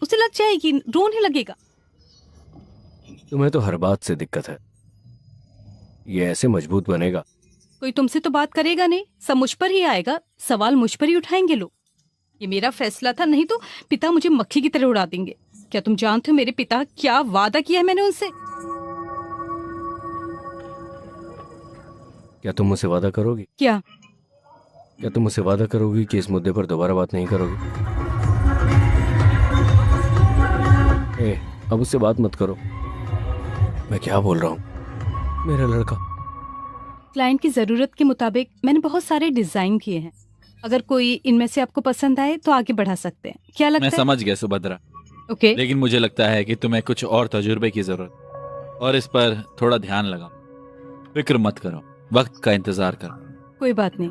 उसे लग जाएगी, रोने लगेगा। तुम्हें तो हर बात से दिक्कत है, ये ऐसे मजबूत बनेगा? कोई तुमसे तो बात करेगा नहीं, सब मुझ पर ही आएगा, सवाल मुझ पर ही उठाएंगे लोग। ये मेरा फैसला था, नहीं तो पिता मुझे मक्खी की तरह उड़ा देंगे। क्या तुम जानते हो मेरे पिता क्या वादा किया है मैंने उनसे? क्या तुम मुझसे वादा करोगी? क्या? क्या तुम मुझसे वादा करोगी कि इस मुद्दे पर दोबारा बात नहीं करोगी? अब उससे बात मत करो। मैं क्या बोल रहा हूँ? मेरा लड़का। क्लाइंट की जरूरत के मुताबिक मैंने बहुत सारे डिजाइन किए हैं। अगर कोई इनमें से आपको पसंद आए तो आगे बढ़ा सकते हैं। क्या लगता मैं है? समझ गया सुभद्रा। ओके। लेकिन मुझे लगता है कि तुम्हें कुछ और तजुर्बे की जरूरत, और इस पर थोड़ा ध्यान लगाओ। फिक्र मत करो, वक्त का इंतजार करो। कोई बात नहीं।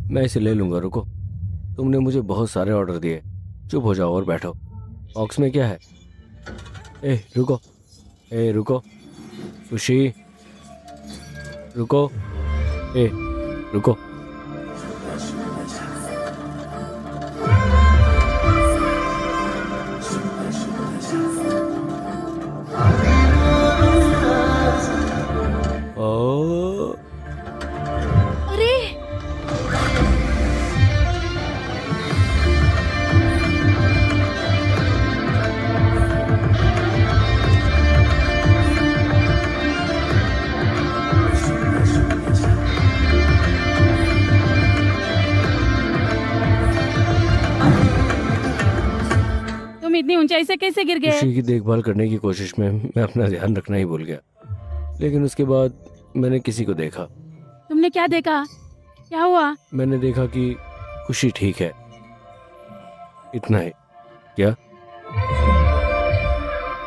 मैं इसे ले लूंगा, रुको। तुमने मुझे बहुत सारे ऑर्डर दिए, चुप हो जाओ और बैठो। बॉक्स में क्या है? रुको, रुको, खुशी, रुको, रुको। इतनी ऊंचाई से कैसे गिर गए? खुशी की देखभाल करने की कोशिश में मैं अपना ध्यान रखना ही भूल गया, लेकिन उसके बाद मैंने किसी को देखा। तुमने क्या देखा? क्या हुआ? मैंने देखा कि खुशी ठीक है, इतना ही। क्या?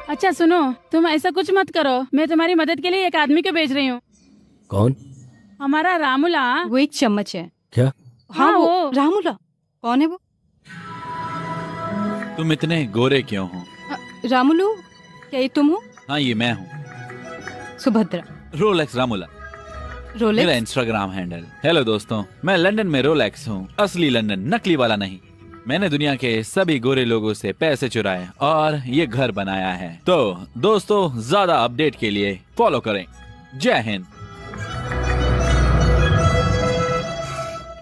अच्छा सुनो, तुम ऐसा कुछ मत करो, मैं तुम्हारी मदद के लिए एक आदमी को भेज रही हूँ। कौन? हमारा रामुला। वो एक चम्मच है। क्या? हाँ वो रामुला। कौन है वो? तुम इतने गोरे क्यों हो? रामुलू, क्या ये तुम हो? हाँ ये मैं हूँ, सुभद्रा। रोलेक्स रामुला मेरा रोलेक्स? Instagram handle. हेलो दोस्तों, मैं लंदन में रोलेक्स हूँ, असली लंदन, नकली वाला नहीं। मैंने दुनिया के सभी गोरे लोगों से पैसे चुराए और ये घर बनाया है। तो दोस्तों, ज्यादा अपडेट के लिए फॉलो करें। जय हिंद।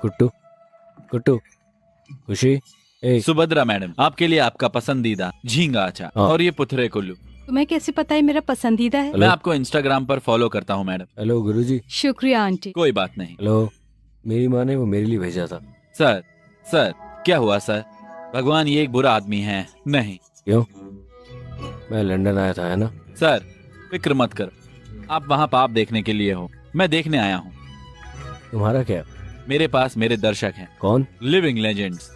कुट्टू, कुट्टू, खुशी। सुभद्रा मैडम, आपके लिए आपका पसंदीदा झींगा अचार और ये पुथरे कुल्लू। तुम्हें कैसे पता है मेरा पसंदीदा है? मैं आपको इंस्टाग्राम पर फॉलो करता हूँ मैडम। हेलो गुरुजी। शुक्रिया आंटी। कोई बात नहीं। हेलो, मेरी माँ ने वो मेरे लिए भेजा था। सर क्या हुआ सर? भगवान ये एक बुरा आदमी है। नहीं। क्यों? मैं लंदन आया था, है ना? सर फिक्र मत करो, आप वहाँ पाप देखने के लिए हो, मैं देखने आया हूँ। तुम्हारा क्या? मेरे पास मेरे दर्शक हैं। कौन? Living legends.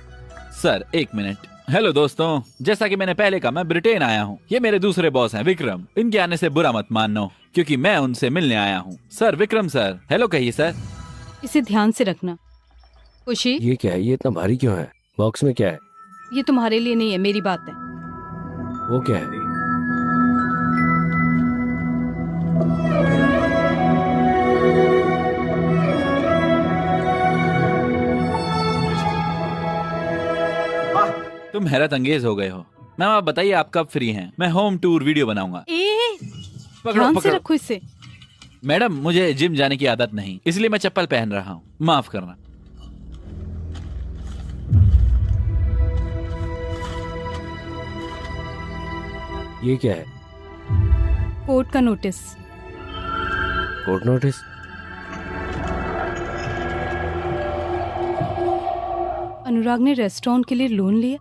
सर एक मिनट। हेलो दोस्तों, जैसा कि मैंने पहले कहा, मैं ब्रिटेन आया हूँ। ये मेरे दूसरे बॉस हैं विक्रम। इनके आने से बुरा मत मानना, क्योंकि मैं उनसे मिलने आया हूँ। सर विक्रम सर, हेलो कहिए सर। इसे ध्यान से रखना। खुशी, ये क्या है? ये इतना भारी क्यों है? बॉक्स में क्या है? ये तुम्हारे लिए नहीं है, मेरी बात है। वो क्या है? तुम हैरत अंगेज हो गए हो। मैम आप बताइए आप कब फ्री हैं? मैं होम टूर वीडियो बनाऊंगा। ध्यान से रखो इसे। मैडम मुझे जिम जाने की आदत नहीं, इसलिए मैं चप्पल पहन रहा हूँ, माफ करना। ये क्या है? कोर्ट का नोटिस। Court notice? अनुराग ने रेस्टोरेंट के लिए लोन लिया।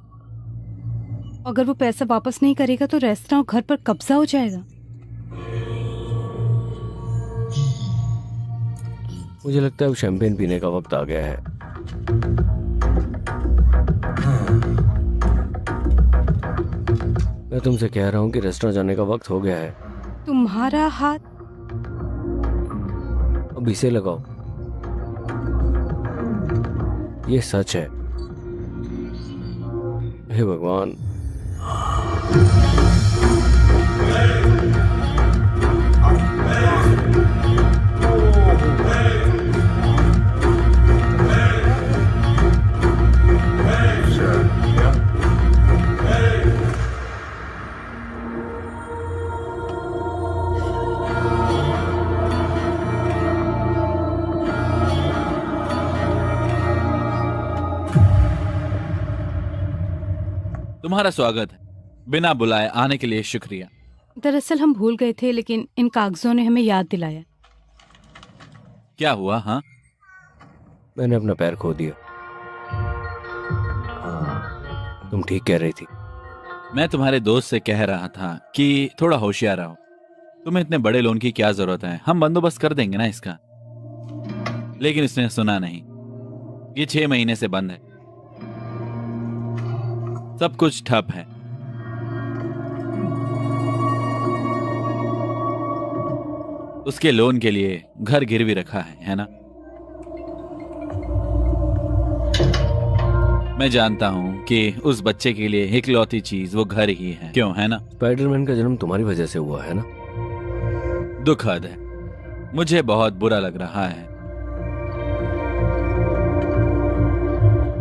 अगर वो पैसा वापस नहीं करेगा तो रेस्टोरेंट घर पर कब्जा हो जाएगा। मुझे लगता है अब शैंपेन पीने का वक्त आ गया है। मैं तुमसे कह रहा हूँ कि रेस्टोरेंट जाने का वक्त हो गया है। तुम्हारा हाथ अब इसे लगाओ। ये सच है। हे भगवान। तुम्हारा स्वागत है। बिना बुलाए आने के लिए शुक्रिया। दरअसल हम भूल गए थे, लेकिन इन कागजों ने हमें याद दिलाया। क्या हुआ? हाँ, मैंने अपना पैर खो दिया। तुम ठीक कह रही थी। मैं तुम्हारे दोस्त से कह रहा था कि थोड़ा होशियार रहो। तुम्हें इतने बड़े लोन की क्या जरूरत है, हम बंदोबस्त कर देंगे ना इसका। लेकिन इसने सुना नहीं। ये 6 महीने से बंद है, सब कुछ ठप है। उसके लोन के लिए घर गिरवी रखा है ना? मैं जानता हूं कि उस बच्चे के लिए इकलौती चीज वो घर ही है, क्यों है ना? स्पाइडरमैन का जन्म तुम्हारी वजह से हुआ है ना? दुखद है, मुझे बहुत बुरा लग रहा है।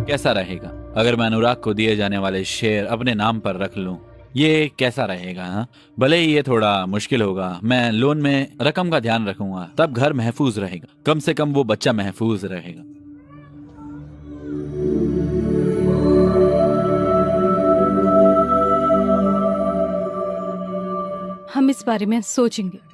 कैसा रहेगा अगर मैं अनुराग को दिए जाने वाले शेयर अपने नाम पर रख लूं? ये कैसा रहेगा? हाँ, भले ही ये थोड़ा मुश्किल होगा। मैं लोन में रकम का ध्यान रखूंगा, तब घर महफूज रहेगा। कम से कम वो बच्चा महफूज रहेगा। हम इस बारे में सोचेंगे।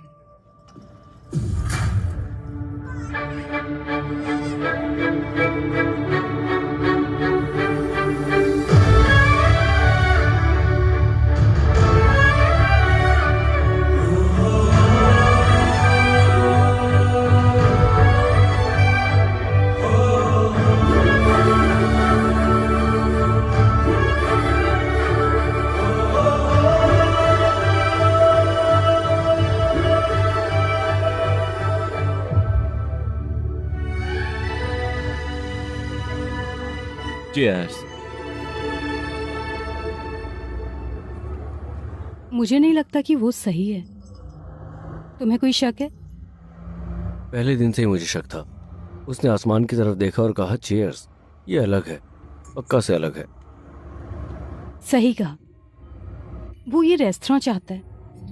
Cheers. मुझे नहीं लगता कि वो सही है। तुम्हें कोई शक है? पहले दिन से ही मुझे शक था। उसने आसमान की तरफ देखा और कहा चीयर्स। ये अलग है, पक्का से अलग है। सही कहा। वो ये रेस्टोरेंट चाहता है,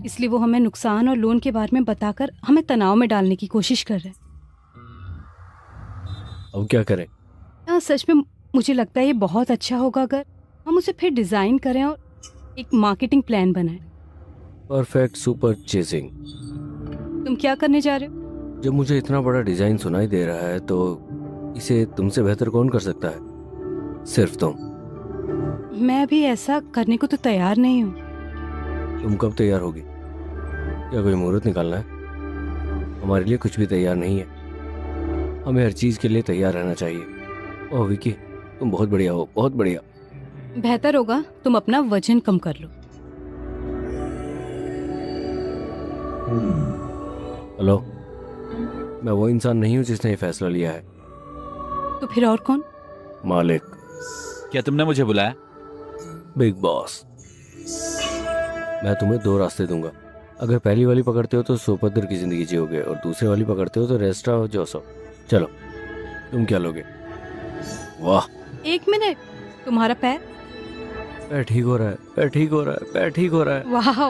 इसलिए वो हमें नुकसान और लोन के बारे में बताकर हमें तनाव में डालने की कोशिश कर रहा है। अब क्या करें? हाँ, सच में मुझे लगता है ये बहुत अच्छा होगा अगर हम उसे फिर डिजाइन करें और एक मार्केटिंग प्लान बनाएं। Perfect super chasing. तुम क्या करने जा रहे हो? जब मुझे इतना बड़ा डिजाइन सुनाई दे रहा है तो इसे तुमसे बेहतर कौन कर सकता है? सिर्फ तुम। मैं भी ऐसा करने को तो तैयार नहीं हूँ। तुम कब तैयार होगी? क्या कोई मुहूर्त निकालना है? हमारे लिए कुछ भी तैयार नहीं है। हमें हर चीज के लिए तैयार रहना चाहिए। ओह विकी, तुम बहुत बढ़िया हो, बहुत बढ़िया। बेहतर होगा तुम अपना वजन कम कर लो। हेलो, मैं वो इंसान नहीं हूँ जिसने ये फैसला लिया है। तो फिर और कौन? मालिक, क्या तुमने मुझे बुलाया? Big boss. मैं तुम्हें 2 रास्ते दूंगा। अगर पहली वाली पकड़ते हो तो सुभद्र की जिंदगी जियोगे, और दूसरी वाली पकड़ते हो तो रेस्ट्रा जोसो। चलो, तुम क्या लोगे? वाह, 1 मिनट, तुम्हारा पैर? पैर ठीक हो रहा है, पैर ठीक हो रहा है, पैर ठीक हो रहा है। वाह,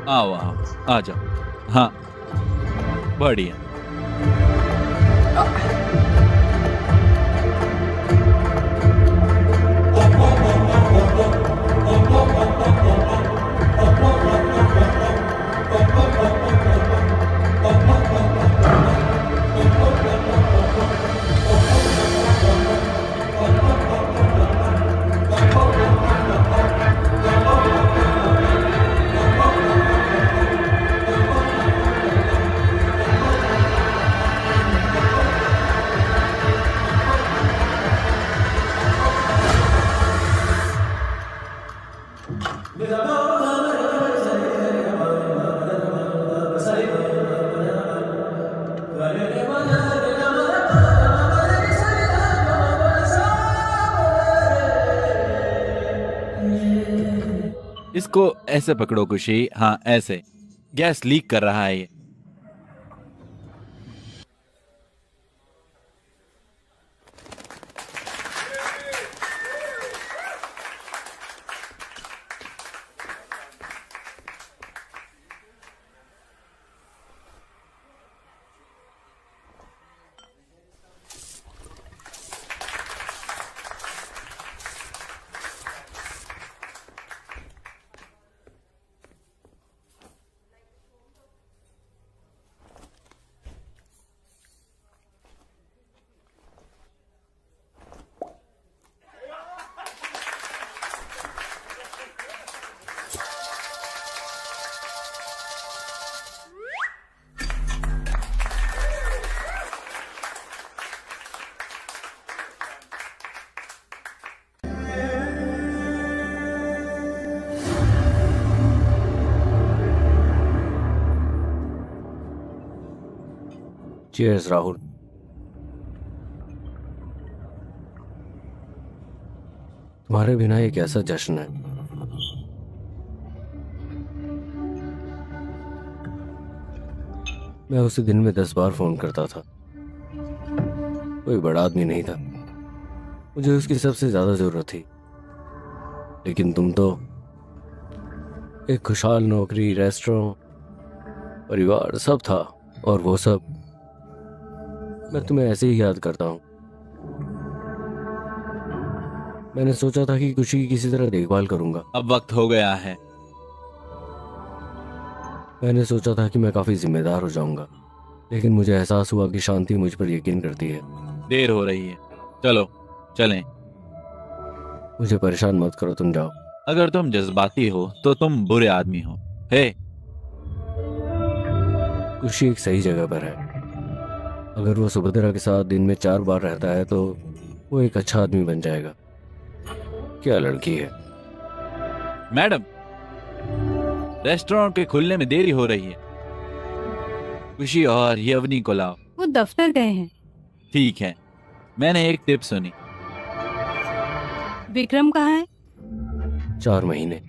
आओ आओ, आ जाओ। हाँ, बढ़िया। इसको ऐसे पकड़ो खुशी। हाँ, ऐसे। गैस लीक कर रहा है ये। चीयर्स राहुल। तुम्हारे बिना ये कैसा जश्न है? मैं उसे दिन में 10 बार फोन करता था। कोई बड़ा आदमी नहीं था, मुझे उसकी सबसे ज्यादा जरूरत थी। लेकिन तुम तो एक खुशहाल नौकरी, रेस्टोरेंट, परिवार सब था, और वो सब मैं तुम्हें ऐसे ही याद करता हूँ। मैंने सोचा था कि खुशी की किसी तरह देखभाल करूंगा। अब वक्त हो गया है। मैंने सोचा था कि मैं काफी जिम्मेदार हो जाऊंगा, लेकिन मुझे एहसास हुआ कि शांति मुझ पर यकीन करती है। देर हो रही है, चलो चलें। मुझे परेशान मत करो, तुम जाओ। अगर तुम जज्बाती हो तो तुम बुरे आदमी हो। हे, खुशी एक सही जगह पर है। अगर वो सुभद्रा के साथ दिन में 4 बार रहता है तो वो एक अच्छा आदमी बन जाएगा। क्या लड़की है। मैडम, रेस्टोरेंट के खुलने में देरी हो रही है। खुशी और यवनी को लाओ। वो दफ्तर गए हैं। ठीक है, मैंने एक टिप सुनी। विक्रम कहाँ है? 4 महीने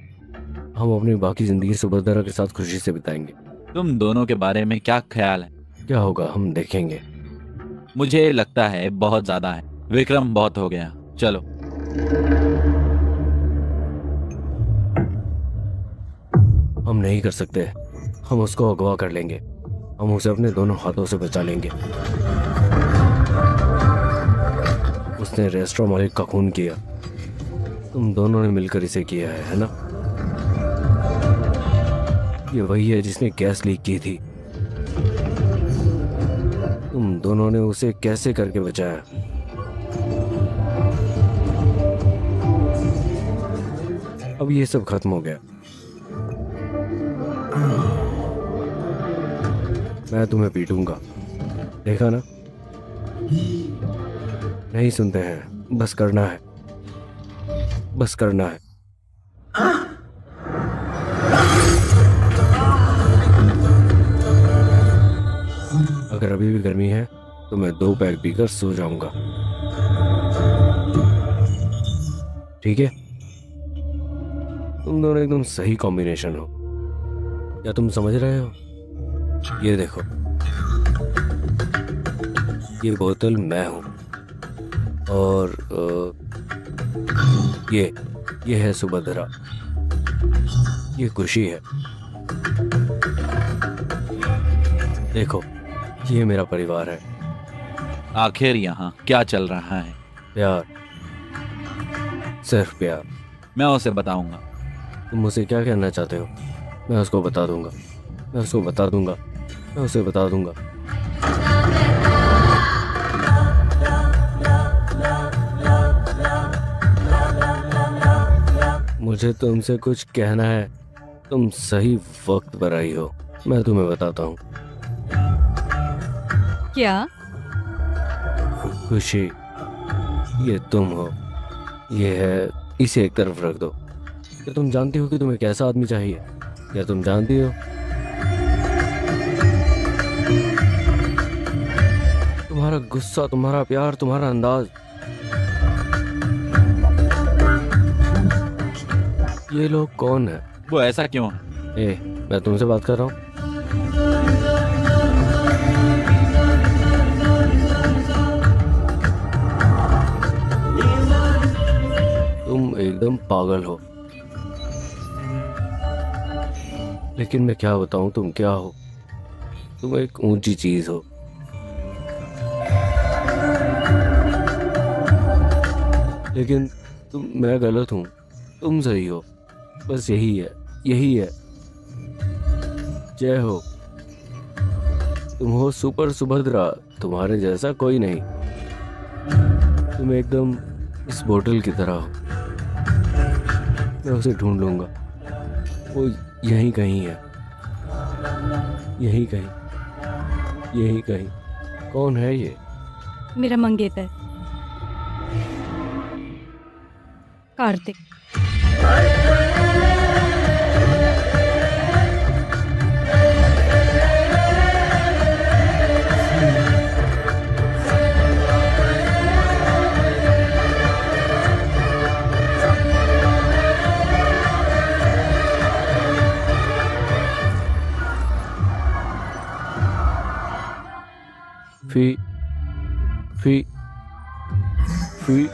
हम अपनी बाकी जिंदगी सुभद्रा के साथ खुशी से बिताएंगे। तुम दोनों के बारे में क्या ख्याल है? क्या होगा हम देखेंगे। मुझे लगता है बहुत ज्यादा है। विक्रम, बहुत हो गया, चलो। हम नहीं कर सकते। हम उसको अगवा कर लेंगे। हम उसे अपने दोनों हाथों से बचा लेंगे। उसने रेस्टोरेंट मालिक का खून किया। तुम दोनों ने मिलकर इसे किया है ना? ये वही है जिसने गैस लीक की थी। तुम दोनों ने उसे कैसे करके बचाया? अब ये सब खत्म हो गया। मैं तुम्हें पीटूंगा, देखा ना? नहीं सुनते हैं, बस करना है, बस करना है। अगर अभी भी गर्मी है तो मैं 2 पैक पीकर सो जाऊंगा, ठीक है? तुम दोनों एकदम सही कॉम्बिनेशन हो। क्या तुम समझ रहे हो? ये देखो, ये बोतल मैं हूं और ये है सुभद्रा, ये खुशी है। देखो, ये मेरा परिवार है। आखिर यहाँ क्या चल रहा है? प्यार, सिर्फ प्यार। मैं उसे बताऊंगा। तुम मुझे क्या कहना चाहते हो? मैं उसको बता दूंगा, मैं उसको बता दूंगा, मैं उसे बता दूंगा। मुझे तुमसे कुछ कहना है। तुम सही वक्त पर आई हो। मैं तुम्हें बताता हूँ। क्या? खुशी, ये तुम हो, ये है। इसे एक तरफ रख दो। क्या तुम जानती हो कि तुम्हें कैसा आदमी चाहिए? क्या तुम जानती हो? तुम्हारा गुस्सा, तुम्हारा प्यार, तुम्हारा अंदाज, ये लोग कौन है? वो ऐसा क्यों है? मैं तुमसे बात कर रहा हूँ। तुम एकदम पागल हो। लेकिन मैं क्या बताऊं, तुम क्या हो? तुम एक ऊंची चीज हो। लेकिन मैं गलत हूं, तुम सही हो। बस यही है, यही है। जय हो। तुम हो सुपर सुभद्रा, तुम्हारे जैसा कोई नहीं। तुम एकदम इस बोतल की तरह हो। मैं उसे ढूंढ लूंगा, वो यहीं कहीं है, यहीं कहीं, यहीं कहीं। कौन है ये? मेरा मंगेतर कार्तिक। फी फी फी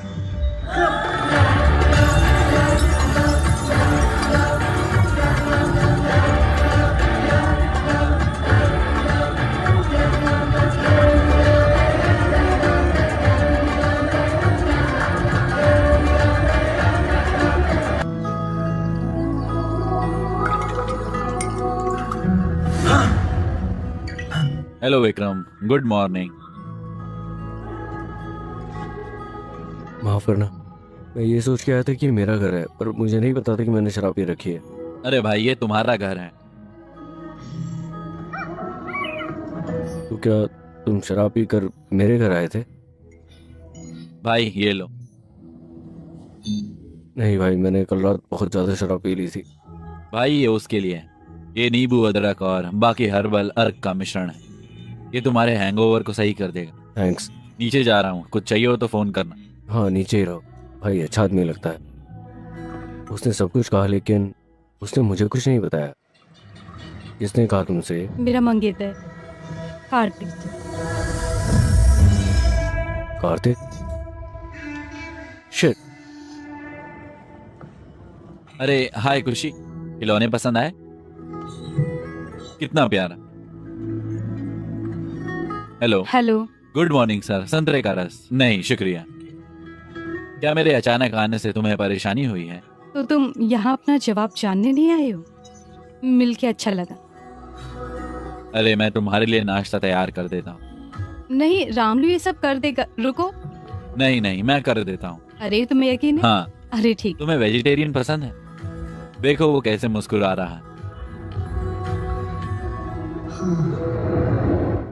हेलो विक्रम, गुड मॉर्निंग। माफ करना, मैं ये सोच के आया था कि ये मेरा घर है, पर मुझे नहीं पता था कि मैंने शराब पी रखी है। अरे भाई, ये तुम्हारा घर है। तो क्या तुम शराब पी कर मेरे घर आए थे? भाई ये लो। नहीं भाई, मैंने कल रात बहुत ज्यादा शराब पी ली थी। भाई ये उसके लिए। ये नींबू, अदरक और बाकी हर्बल अर्क का मिश्रण है। ये तुम्हारे हैंगओवर को सही कर देगा। थैंक्स। नीचे जा रहा हूँ, कुछ चाहिए हो तो फोन करना। हाँ, नीचे ही रहो। भाई अच्छा आदमी लगता है। उसने सब कुछ कहा, लेकिन उसने मुझे कुछ नहीं बताया। किसने कहा तुमसे? मेरा मंगेतर कार्तिक। कार्तिक? शिट। अरे हाय खुशी, खिलौने पसंद आए? कितना प्यारा। Hello. Hello. Good morning sir. संतरे का रस? नहीं शुक्रिया। क्या मेरे अचानक आने से तुम्हें परेशानी हुई है? तो तुम यहाँ अपना जवाब जानने नहीं आए हो? मिलके अच्छा लगा। अरे मैं तुम्हारे लिए नाश्ता तैयार कर देता हूँ। नहीं, रामलू ये सब कर देगा। रुको। नहीं नहीं, मैं कर देता हूँ। अरे तुम्हें यकीन है? हाँ। अरे ठीक। तुम्हें वेजिटेरियन पसंद है? देखो वो कैसे मुस्कुरा रहा है।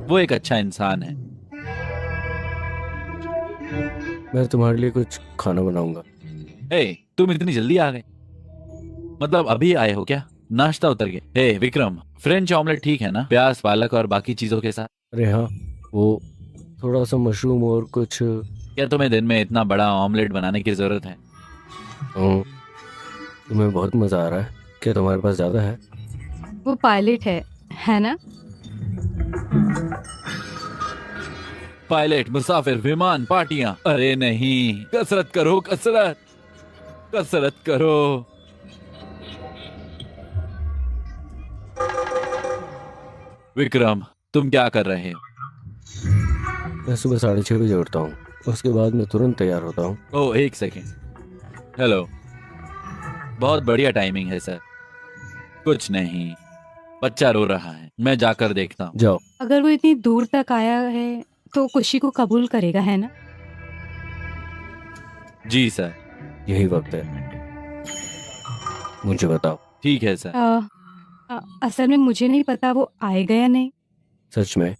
वो एक अच्छा इंसान है। मैं तुम्हारे लिए कुछ खाना बनाऊंगा। तुम इतनी जल्दी आ गए? मतलब अभी आए हो क्या? नाश्ता उतर गए? विक्रम, फ्रेंच ऑमलेट ठीक है ना? प्याज, पालक और बाकी चीजों के साथ। अरे हाँ, वो थोड़ा सा मशरूम और कुछ। क्या तुम्हें दिन में इतना बड़ा ऑमलेट बनाने की जरूरत है? तुम्हें बहुत मजा आ रहा है? क्या तुम्हारे पास ज्यादा है? वो पायलट है ना? पायलट, मुसाफिर, विमान, पार्टियां। अरे नहीं, कसरत करो, कसरत करो। विक्रम, तुम क्या कर रहे हो? मैं सुबह 6:30 बजे उठता हूँ, उसके बाद मैं तुरंत तैयार होता हूँ। ओह, एक सेकेंड। हेलो, बहुत बढ़िया टाइमिंग है सर। कुछ नहीं, बच्चा रो रहा है, मैं जाकर देखता हूँ। जाओ। अगर वो इतनी दूर तक आया है तो खुशी को कबूल करेगा, है ना? जी सर। यही वक्त है, मुझे बताओ। ठीक है सर। असल में मुझे नहीं पता वो आएगा या नहीं। सच में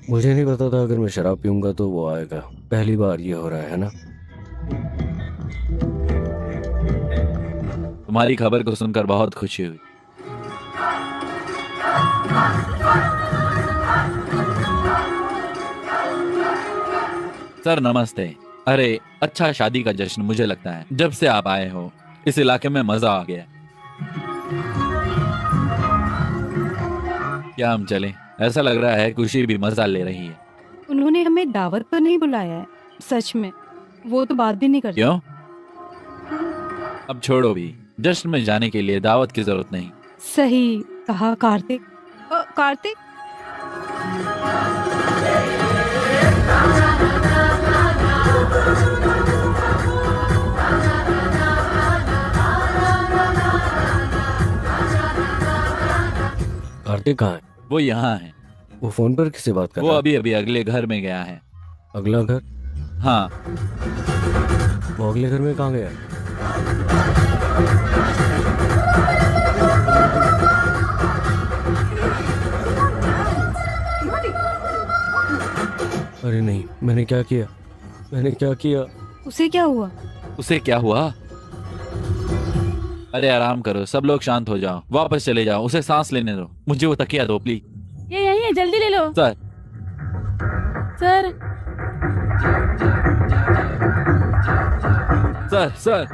मुझे नहीं पता था अगर मैं शराब पीऊंगा तो वो आएगा। पहली बार ये हो रहा है ना? तुम्हारी खबर को सुनकर बहुत खुशी हुई। सर नमस्ते। अरे अच्छा शादी का जश्न, मुझे लगता है जब से आप आए हो इस इलाके में मजा आ गया। क्या हम चलें? ऐसा लग रहा है खुशी भी मजा ले रही है। उन्होंने हमें दावत पर नहीं बुलाया है। सच में वो तो बात भी नहीं करते। क्यों? अब छोड़ो भी, जश्न में जाने के लिए दावत की जरूरत नहीं। सही कहा कार्तिक। कार्तिक, कार्तिक कहाँ है? वो यहाँ है। वो फोन पर किससे बात कर वो रहा है? अभी अभी अगले घर में गया है। अगला घर? हाँ। वो अगले घर में कहाँ गया? अरे नहीं, मैंने क्या किया? उसे क्या हुआ? उसे क्या हुआ? अरे आराम करो, सब लोग शांत हो जाओ, वापस चले जाओ, उसे सांस लेने दो। मुझे वो तकिया दो प्लीज। ये यही है, जल्दी ले लो। Sir. Sir sir sir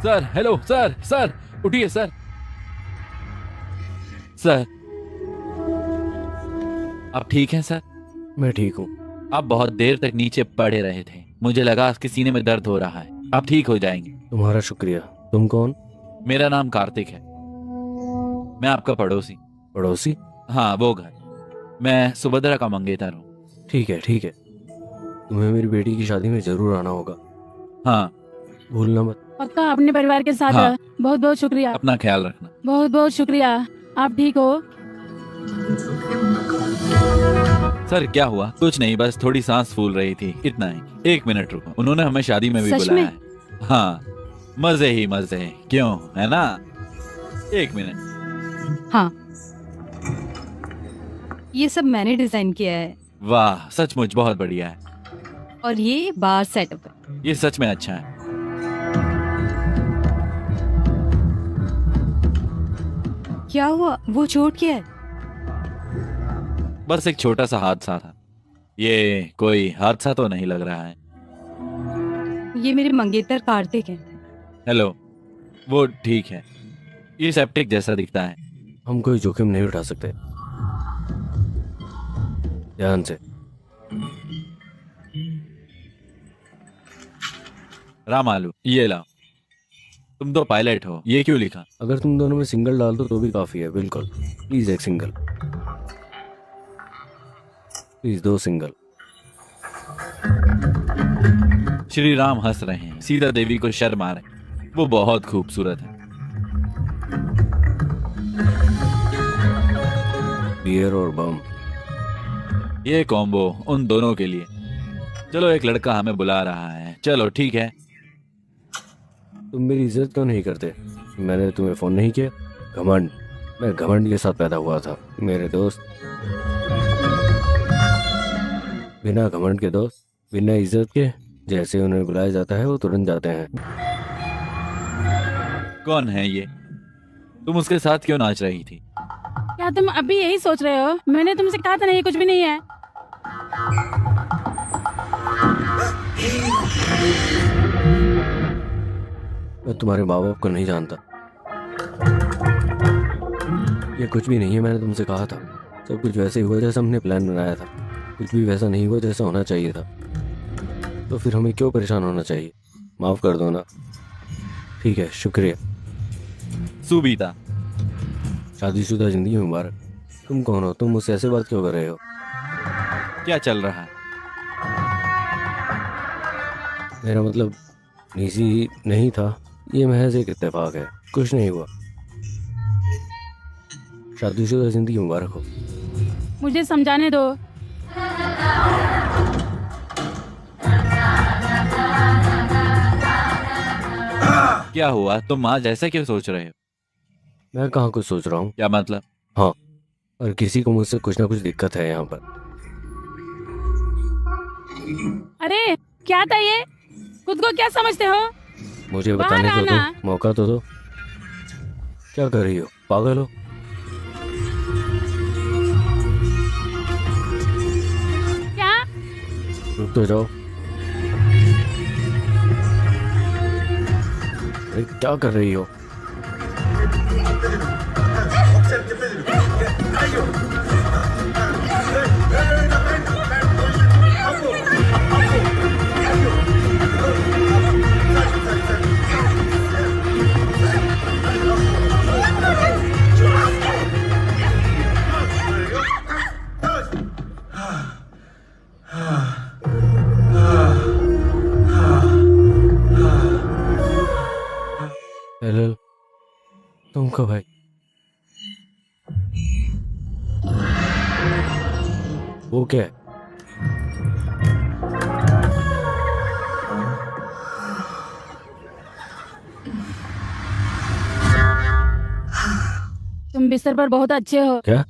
sir hello sir, sir उठिए सर। सर आप ठीक हैं सर? मैं ठीक हूँ। आप बहुत देर तक नीचे पड़े रहे थे, मुझे लगा आपके सीने में दर्द हो रहा है। आप ठीक हो जाएंगे। तुम्हारा शुक्रिया। तुम कौन? मेरा नाम कार्तिक है, मैं आपका पड़ोसी। पड़ोसी? हाँ वो घर। मैं सुभद्रा का मंगेतर हूँ। ठीक है। तुम्हें मेरी बेटी की शादी में जरूर आना होगा। हाँ भूलना मत। पक्का अपने परिवार के साथ। हाँ। बहुत बहुत शुक्रिया। अपना ख्याल रखना। बहुत बहुत शुक्रिया। आप ठीक हो? सर क्या हुआ? कुछ नहीं, बस थोड़ी सांस फूल रही थी, इतना ही। 1 मिनट रुको, उन्होंने हमें शादी में भी सच बुलाया में? है। हाँ मजे ही मजे, क्यों, है ना? 1 मिनट। हाँ, ये सब मैंने डिजाइन किया है वाह, सचमुच बहुत बढ़िया है। और ये बार सेटअप है। ये सच में अच्छा है। क्या हुआ? वो चोट क्या है? बस एक छोटा सा हादसा था। ये कोई हादसा तो नहीं लग रहा है। ये मेरे मंगेतर कार्तिक हैं। हेलो, वो ठीक है, ये सेप्टिक जैसा दिखता है। हम कोई जोखिम नहीं उठा सकते। ध्यान से। राम आलू, ये लाओ। तुम तो पायलट हो, ये क्यों लिखा? अगर तुम दोनों में सिंगल डाल दो तो भी काफी है। बिल्कुल, प्लीज एक single, please 2 single. Shri Ram हंस रहे हैं, सीता देवी को शर्म आ रही, वो बहुत खूबसूरत है। बियर और बम, ये कॉम्बो उन दोनों के लिए। चलो, एक लड़का हमें बुला रहा है। चलो ठीक है। तुम मेरी इज्जत क्यों नहीं करते? मैंने तुम्हें फोन नहीं किया? घमंड, मैं घमंड के साथ पैदा हुआ था मेरे दोस्त। बिना घमंड के दोस्त, बिना इज्जत के, जैसे उन्हें बुलाया जाता है वो तुरंत जाते हैं। कौन है ये? तुम उसके साथ क्यों नाच रही थी? क्या तुम अभी यही सोच रहे हो? मैंने तुमसे कहा था ना ये कुछ भी नहीं है। मैं तुम्हारे माँ बाप को नहीं जानता। ये कुछ भी नहीं है, मैंने तुमसे कहा था। सब कुछ वैसे ही हुआ जैसा हमने प्लान बनाया था। कुछ भी वैसा नहीं हुआ जैसा होना चाहिए था। तो फिर हमें क्यों परेशान होना चाहिए? माफ कर दो ना। ठीक है, शुक्रिया। सुबीता, शादीशुदा जिंदगी मुबारक। तुम कौन हो? तुम मुझसे ऐसे बात क्यों कर रहे हो? क्या चल रहा है? मेरा मतलब निजी नहीं था, ये महज एक इत्तेफाक है, कुछ नहीं हुआ। शादीशुदा जिंदगी मुबारक हो। मुझे समझाने दो। क्या हुआ? तुम आज ऐसा क्यों सोच रहे हो? मैं कहाँ कुछ सोच रहा हूँ। क्या मतलब? हाँ, और किसी को मुझसे कुछ ना कुछ दिक्कत है यहाँ पर। अरे क्या था ये? खुद को क्या समझते हो? मुझे बाहर बताने तो आना। दो, मौका तो दो। क्या कर रही हो? पागल हो? क्या? रुक तो जाओ। अरे क्या कर रही हो? हेलो, तुम कब आई? वो क्या है? तुम बिस्तर पर बहुत अच्छे हो। क्या?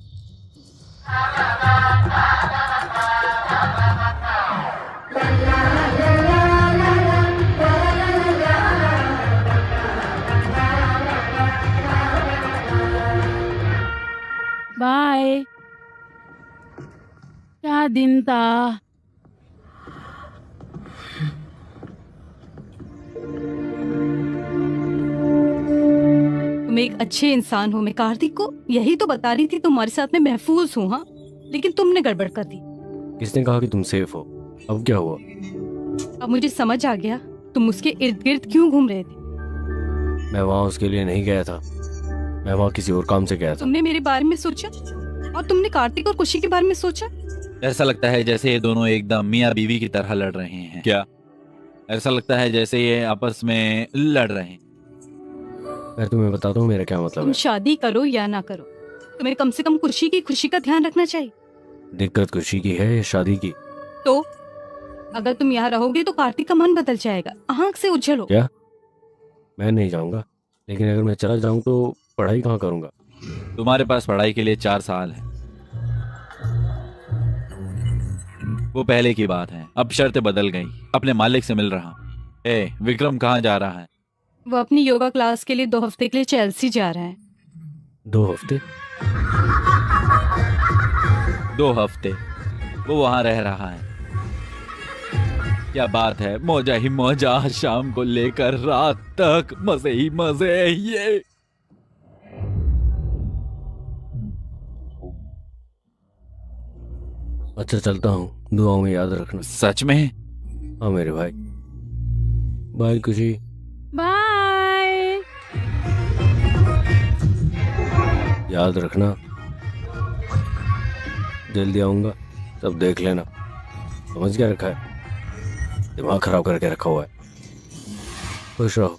बाय। क्या दिन था। तुम एक अच्छे इंसान हो। मैं कार्तिक को यही तो बता रही थी, तुम्हारे साथ में महफूज हूँ। हाँ, लेकिन तुमने गड़बड़ कर दी। किसने कहा कि तुम सेफ हो? अब क्या हुआ? अब मुझे समझ आ गया तुम उसके इर्द गिर्द क्यों घूम रहे थे। मैं वहाँ उसके लिए नहीं गया था, मैं वहाँ किसी और काम से गया था। तुमने मेरे बारे में सोचा और तुमने कार्तिक और खुशी के बारे में सोचा। ऐसा लगता है जैसे ये दोनों एकदम मियाँ बीवी की तरह लड़ रहे हैं। क्या? ऐसा लगता है जैसे ये आपस में लड़ रहे हैं। मैं तुम्हें बताता हूँ मेरा क्या मतलब तुम है। शादी करो या ना करो, तुम्हें कम से कम खुशी की खुशी का ध्यान रखना चाहिए। दिक्कत खुशी की है या शादी की? तो अगर तुम यहाँ रहोगे तो कार्तिक का मन बदल जाएगा, आंख से उछल हो। क्या? मैं नहीं जाऊंगा, लेकिन अगर मैं चला जाऊं तो पढ़ाई कहाँ करूंगा? तुम्हारे पास पढ़ाई के लिए 4 साल है। वो पहले की बात है, अब शर्तें बदल गई। अपने मालिक से मिल रहा हूँ। विक्रम कहाँ जा रहा है? वो अपनी योगा क्लास के लिए 2 हफ्ते के लिए चेल्सी जा रहा है। 2 हफ्ते? 2 हफ्ते वो वहां रह रहा है। क्या बात है, मौजा ही मौजा, शाम को लेकर रात तक मजे ही मजे। ये अच्छा चलता हूँ, दुआओं में याद रखना। सच में? हाँ मेरे भाई, बाय खुशी। बाय। याद रखना, जल्दी आऊंगा, तब देख लेना। समझ क्या रखा है? दिमाग खराब करके रखा हुआ है। खुश रहो।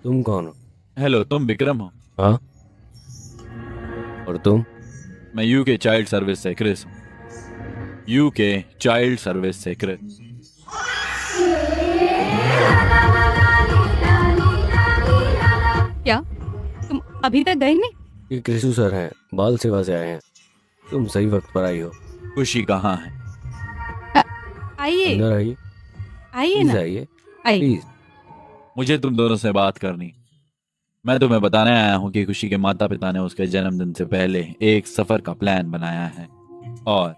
तुम कौन हो? हेलो, तुम विक्रम हो? हाँ, और तुम? मैं यूके चाइल्ड सर्विस से क्रिस हूँ। यूके चाइल्ड सर्विस से क्रिस। अभी तक गए नहीं? ये कृषु सर हैं, बाल सेवा से आए हैं। तुम सही वक्त पर आई हो। खुशी कहाँ है? आइए अंदर आइए, आइए प्लीज ना, आइए, आइए। प्लीज। मुझे तुम दोनों से बात करनी। मैं तुम्हें बताने आया हूँ कि खुशी के माता पिता ने उसके जन्मदिन से पहले एक सफर का प्लान बनाया है, और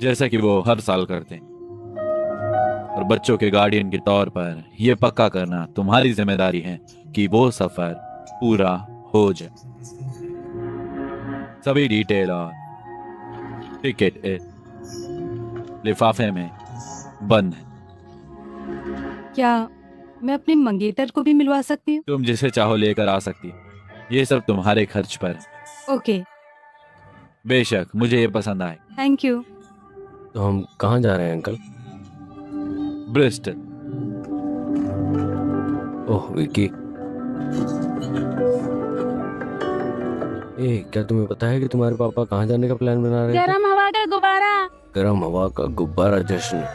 जैसा कि वो हर साल करते हैं, और बच्चों के गार्डियन के तौर पर यह पक्का करना तुम्हारी जिम्मेदारी है कि वो सफर पूरा हो जाए। सभी डिटेल और टिकट लिफाफे में बंद है। क्या मैं अपने मंगेतर को भी मिलवा सकती हूँ? तुम जिसे चाहो लेकर आ सकती, ये सब तुम्हारे खर्च पर। ओके, बेशक मुझे ये पसंद आए। Thank you. तो हम कहाँ जा रहे हैं अंकल? ब्रिस्टल। ओह विकी, क्या तुम्हें पता है कि तुम्हारे पापा कहाँ जाने का प्लान बना रहे थे? गरम हवा का गुब्बारा। गर्म हवा का गुब्बारा जश्न।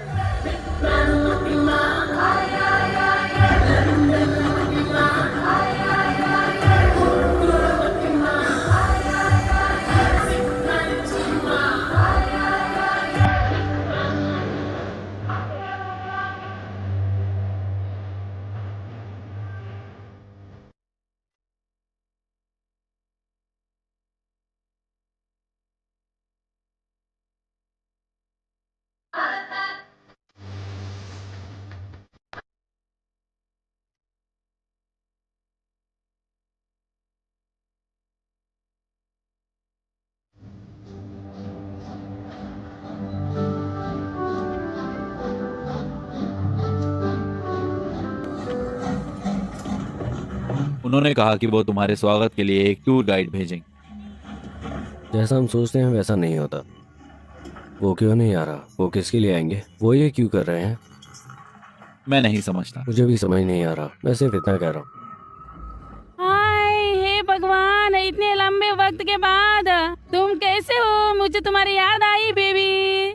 उन्होंने कहा कि वो तुम्हारे स्वागत के लिए एक टूर गाइड भेजेंगे। जैसा हम सोचते हैं वैसा नहीं होता। वो क्यों नहीं आ रहा? वो किसके लिए आएंगे? वो ये क्यों कर रहे हैं? मैं नहीं समझता। मुझे भी समझ नहीं आ रहा। मैं सिर्फ इतना कह रहा हूँ। हाय हे भगवान, इतने लंबे वक्त के बाद तुम कैसे हो? मुझे तुम्हारी याद आई बेबी।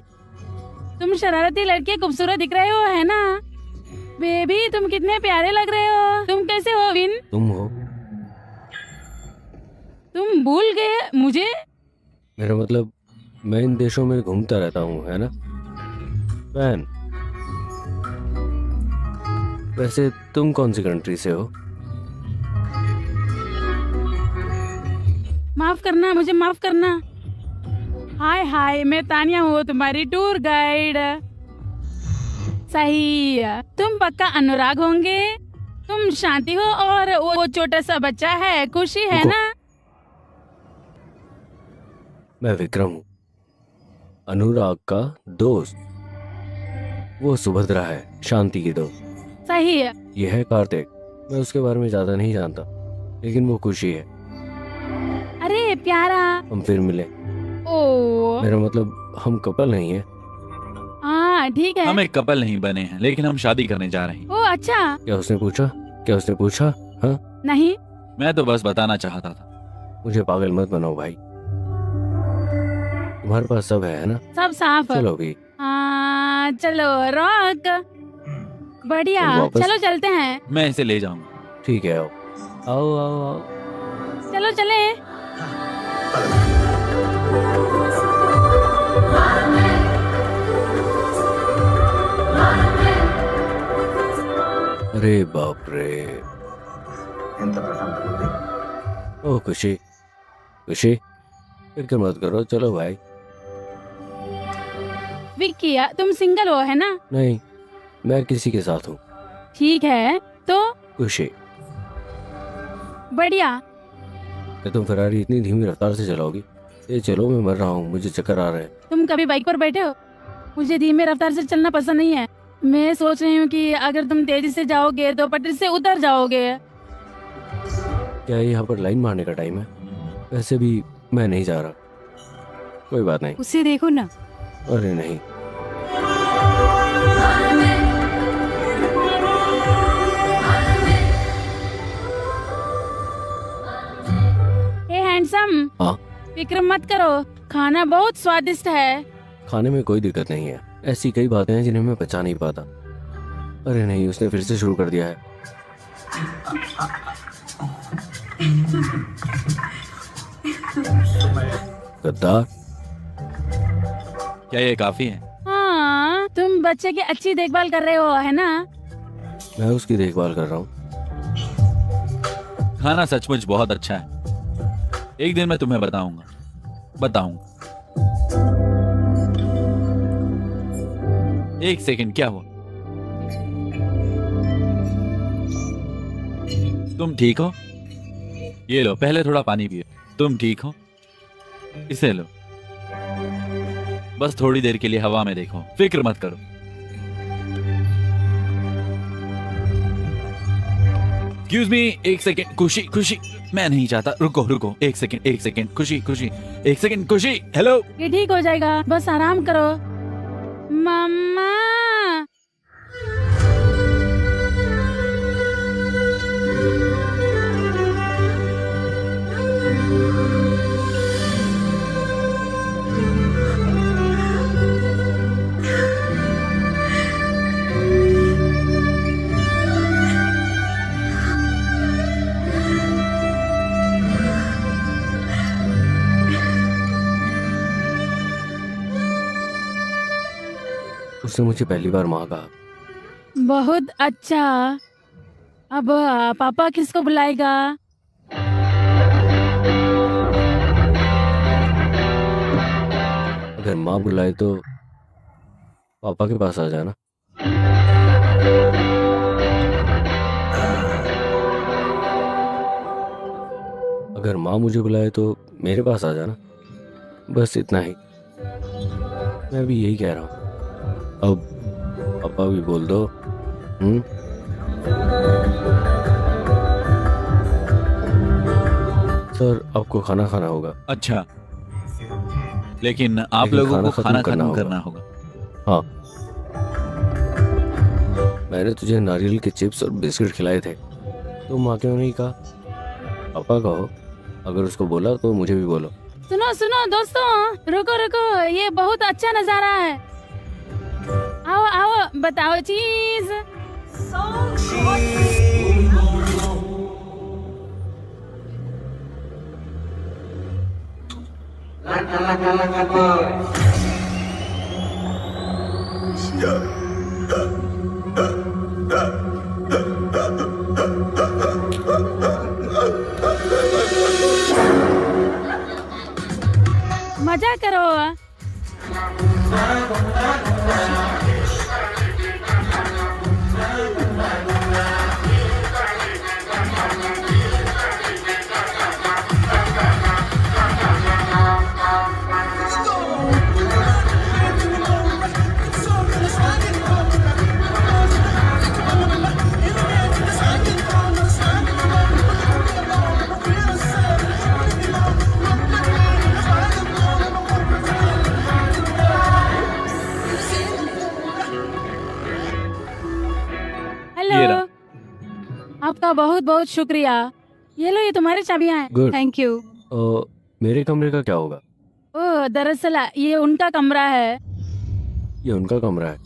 तुम शरारती लड़के खूबसूरत दिख रहे हो, है ना बेबी? तुम कितने प्यारे लग रहे हो। तुम कैसे हो विन? तुम हो? तुम भूल गए मुझे? मेरा मतलब मैं इन देशों में घूमता रहता हूँ, है ना बहन? वैसे तुम कौन सी कंट्री से हो? माफ करना, मुझे माफ करना। हाय हाय, मैं तानिया हूँ, तुम्हारी टूर गाइड। सही, तुम पक्का अनुराग होंगे। तुम शांति हो, और वो छोटा सा बच्चा है खुशी, है रुको। ना? मैं विक्रम हूँ, अनुराग का दोस्त। वो सुभद्रा है, शांति की दोस्त। सही है। ये है कार्तिक। मैं उसके बारे में ज्यादा नहीं जानता, लेकिन वो खुशी है। अरे प्यारा। हम फिर मिले। ओ मेरा मतलब हम कपल नहीं है। हाँ ठीक है। हम एक कपल नहीं बने हैं, लेकिन हम शादी करने जा रहे हैं। ओ अच्छा। क्या उसने पूछा? क्या उसने पूछा? हाँ, नहीं। मैं तो बस बताना चाहता था। मुझे पागल मत बनाओ भाई। तुम्हारे पास सब है ना? सब साफ। चलो भी। हाँ चलो रॉक। बढ़िया, तुम वापस- चलो चलते हैं। मैं इसे ले जाऊंगा। ठीक है, आओ आओ आओ आओ। चलो चले। अरे बाप रे। ओ खुशी, खुशी फिक्र मत करो, चलो भाई। विक्की, तुम सिंगल हो, है ना? नहीं, मैं किसी के साथ हूँ। ठीक है तो खुशी, बढ़िया। क्या तुम फरारी इतनी धीमी रफ्तार से चलाओगी? ये चलो, मैं मर रहा हूँ, मुझे चक्कर आ रहे हैं। तुम कभी बाइक पर बैठे हो? मुझे धीमे रफ्तार से चलना पसंद नहीं है। मैं सोच रही हूँ कि अगर तुम तेजी से जाओगे तो पटरी से उतर जाओगे। क्या यहाँ पर लाइन मारने का टाइम है? वैसे भी मैं नहीं जा रहा। कोई बात नहीं। उसे देखो ना। अरे नहीं। हे हैंडसम, हाँ? फिक्र मत करो, खाना बहुत स्वादिष्ट है। खाने में कोई दिक्कत नहीं है। ऐसी कई बातें हैं जिन्हें मैं बचा नहीं पाता। अरे नहीं, उसने फिर से शुरू कर दिया है। गद्दार। क्या ये काफी है? हाँ, तुम बच्चे की अच्छी देखभाल कर रहे हो, है ना? मैं उसकी देखभाल कर रहा हूँ। खाना सचमुच बहुत अच्छा है। एक दिन मैं तुम्हें बताऊंगा। एक सेकंड, क्या हुआ? तुम ठीक हो? ये लो, पहले थोड़ा पानी पियो। तुम ठीक हो? इसे लो। बस थोड़ी देर के लिए हवा में देखो, फिक्र मत करो। एक्सक्यूज मी, एक सेकेंड। खुशी, मैं नहीं चाहता। रुको, एक सेकेंड। खुशी, एक सेकेंड। खुशी, हेलो। ये ठीक हो जाएगा, बस आराम करो। मम्मा। उसने मुझे पहली बार माँ कहा। बहुत अच्छा। अब पापा किसको बुलाएगा? अगर माँ बुलाए तो पापा के पास आ जाना। अगर माँ मुझे बुलाए तो मेरे पास आ जाना। बस इतना ही। मैं भी यही कह रहा हूँ। अब पापा भी बोल दो। सर, आपको खाना खाना होगा। अच्छा, लेकिन आप लोगों को खाना खत्म करना होगा। हाँ, मैंने तुझे नारियल के चिप्स और बिस्किट खिलाए थे, तो माँ क्यों नहीं कहा? पापा कहो। अगर उसको बोला तो मुझे भी बोलो। सुनो दोस्तों, रुको, ये बहुत अच्छा नजारा है। आओ, बताओ चीज। मजा करो। हेलो, आपका बहुत बहुत शुक्रिया। ये लो, ये तुम्हारी चाबियां हैं। गुड। Thank you. मेरे कमरे का क्या होगा? ओह, दरअसल ये उनका कमरा है। ये उनका कमरा है।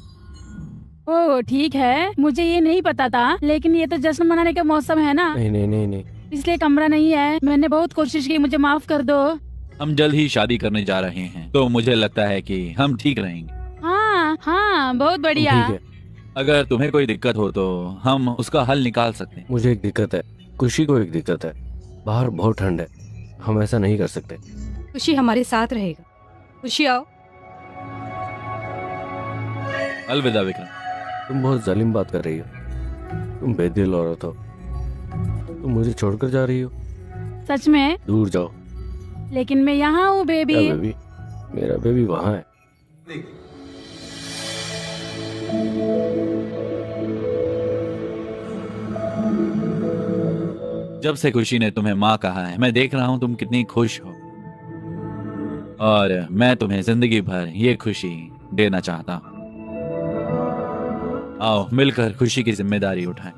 ओह, ठीक है, मुझे ये नहीं पता था, लेकिन ये तो जश्न मनाने का मौसम है ना, नहीं। इसलिए कमरा नहीं है। मैंने बहुत कोशिश की, मुझे माफ कर दो। हम जल्द ही शादी करने जा रहे हैं, तो मुझे लगता है कि हम ठीक रहेंगे। हाँ, बहुत बढ़िया। ठीक है। अगर तुम्हें कोई दिक्कत हो तो हम उसका हल निकाल सकते हैं। मुझे एक दिक्कत है, खुशी को एक दिक्कत है। बाहर बहुत ठंड है, हम ऐसा नहीं कर सकते। खुशी हमारे साथ रहेगा। खुशी आओ। अलविदा विक्रम। तुम बहुत जालिम बात कर रही हो। तुम बेदिल औरत हो। तुम मुझे छोड़कर जा रही हो। सच में? दूर जाओ। लेकिन मैं यहाँ हूँ बेबी। क्या बेबी? मेरा बेबी वहाँ है। जब से खुशी ने तुम्हें माँ कहा है, मैं देख रहा हूँ तुम कितनी खुश हो, और मैं तुम्हें जिंदगी भर ये खुशी देना चाहता हूँ। आओ मिलकर खुशी की जिम्मेदारी उठाएं।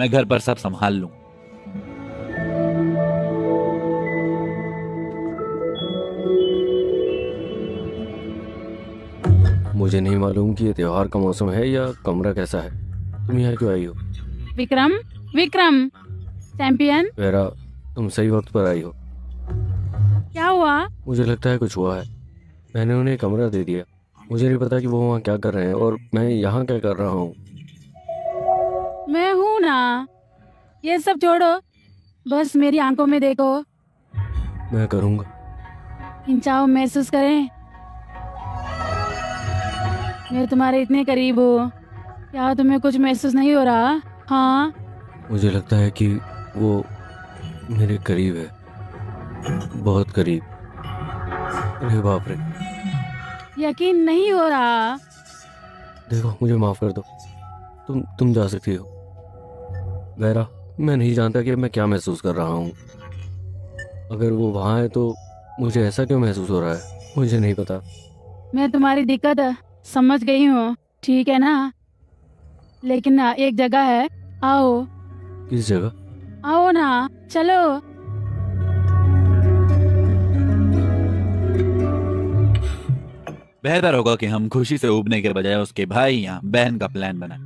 मैं घर पर सब संभाल लूं। मुझे नहीं मालूम कि ये त्योहार का मौसम है या कमरा कैसा है। तुम यहाँ क्यों आई हो? विक्रम, चैंपियन। वेरा, तुम सही वक्त पर आई हो। क्या हुआ? मुझे लगता है कुछ हुआ है। मैंने उन्हें कमरा दे दिया। मुझे नहीं पता कि वो वहाँ क्या कर रहे हैं और मैं यहाँ क्या कर रहा हूँ। मैं हूँ ना, ये सब छोड़ो, बस मेरी आंखों में देखो, मैं करूँगा। खिंचाव महसूस करें। मैं तुम्हारे इतने करीब हूँ, क्या तुम्हें कुछ महसूस नहीं हो रहा? हाँ, मुझे लगता है कि वो मेरे करीब है, बहुत करीब। अरे बाप रे। यकीन नहीं हो रहा। देखो, मुझे माफ कर दो। तुम जा सकती हो। गैरा, मैं नहीं जानता कि मैं क्या महसूस कर रहा हूँ। अगर वो वहाँ है तो मुझे ऐसा क्यों महसूस हो रहा है, मुझे नहीं पता। मैं तुम्हारी दिक्कत समझ गई हूँ, ठीक है ना? लेकिन ना, एक जगह है, आओ। किस जगह? आओ ना, चलो। बेहतर होगा कि हम खुशी से उबने के बजाय उसके भाई या बहन का प्लान बनाएं।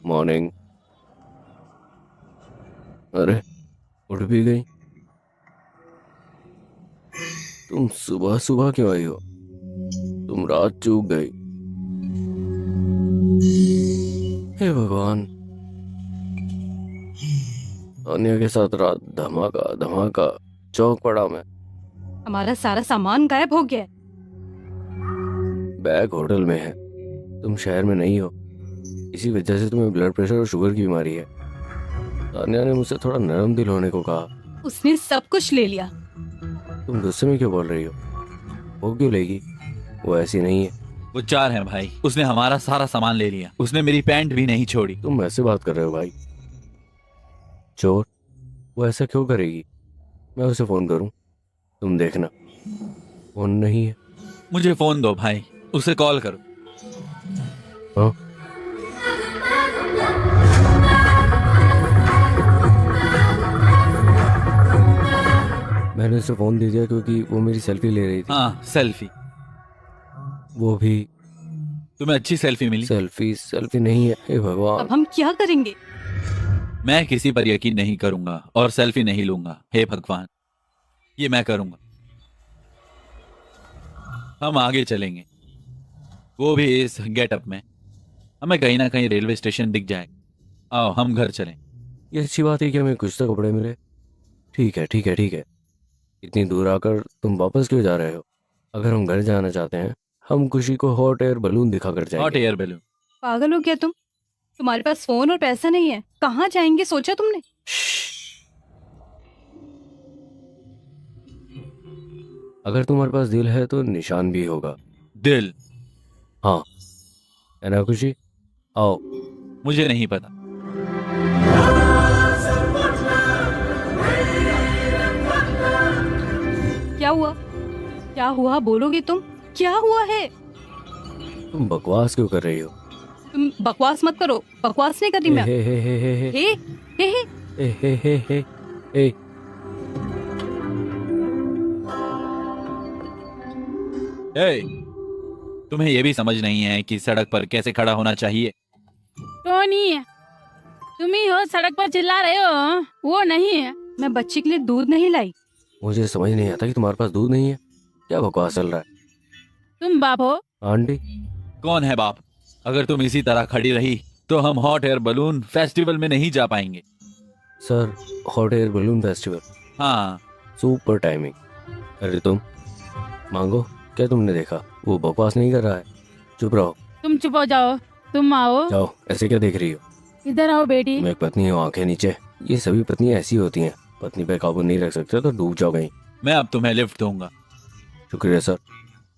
मॉर्निंग। अरे, उठ भी गई। तुम सुबह सुबह क्यों आई हो? तुम रात चूक गई। हे भगवान, अन्य के साथ रात धमाका धमाका, चौक पड़ा मैं। हमारा सारा सामान गायब हो गया है। बैग होटल में है, तुम शहर में नहीं हो। इसी वजह से तुम्हें ब्लड प्रेशर और शुगर की बीमारी है। तान्या ने मुझसे थोड़ा नरम दिल होने को कहा। उसने सब कुछ ले लिया। तुम गुस्से में क्यों बोल रही हो? वो क्यों लेगी? वो ऐसी नहीं है। वो चार है भाई, उसने हमारा सारा सामान ले लिया, उसने मेरी पैंट भी नहीं छोड़ी। तुम ऐसे बात कर रहे हो भाई? चोर? वो ऐसा क्यों करेगी? मैं उसे फोन करूं? तुम देखना। फोन नहीं है। मुझे फोन दो भाई, उसे कॉल करो। हाँ? मैंने उसे फोन दे दिया क्योंकि वो मेरी सेल्फी ले रही थी। हाँ, सेल्फी। वो भी तुम्हें अच्छी सेल्फी मिली? सेल्फी नहीं है। हे भगवान, अब हम क्या करेंगे? मैं किसी पर यकीन नहीं करूंगा और सेल्फी नहीं लूंगा। हे भगवान, ये मैं करूंगा। हम आगे चलेंगे, वो भी इस गेटअप में। हमें कहीं ना कहीं रेलवे स्टेशन दिख जाएगा। आओ हम घर चलें। ये अच्छी बात है कि हमें कुछ तो कपड़े मिले। ठीक है ठीक है ठीक है। इतनी दूर आकर तुम वापस क्यों जा रहे हो? अगर हम घर जाना चाहते हैं, हम खुशी को हॉट एयर बलून दिखाकर हॉट जाएंगे। Air balloon? पागल हो क्या तुम? तुम्हारे पास फोन और पैसा नहीं है, कहाँ जाएंगे सोचा तुमने? अगर तुम्हारे पास दिल है तो निशान भी होगा। दिल? हाँ, है ना खुशी? आओ। मुझे नहीं पता। क्या हुआ? क्या हुआ बोलोगे तुम? क्या हुआ है? तुम बकवास क्यों कर रही हो? तुम बकवास मत करो। बकवास नहीं कर रही मैं। हे हे हे हे हे हे हे हे हे हे हे हे हे। ए, तुम्हें यह भी समझ नहीं है कि सड़क पर कैसे खड़ा होना चाहिए? टोनी, तुम ही हो सड़क पर चिल्ला रहे हो, वो नहीं है। मैं बच्चे के लिए दूध नहीं लाई। मुझे समझ नहीं आता कि तुम्हारे पास दूध नहीं है। क्या बकवास चल रहा है? तुम बाप हो? आंटी? कौन है बाप? अगर तुम इसी तरह खड़ी रही तो हम हॉट एयर बलून फेस्टिवल में नहीं जा पाएंगे। Sir, hot air balloon festival? हाँ। Super timing. अरे तुम मांगो, क्या तुमने देखा? वो बकवास नहीं कर रहा है। चुप रहो। तुम चुप हो जाओ। तुम आओ। जाओ, ऐसे क्या देख रही हो? इधर आओ बेटी। मैं एक पत्नी हूँ, आंखें नीचे। ये सभी पत्नियां ऐसी होती हैं। पत्नी पे काबू नहीं रख सकते तो डूब जाओ कहीं। मैं अब तुम्हें लिफ्ट दूंगा। शुक्रिया सर।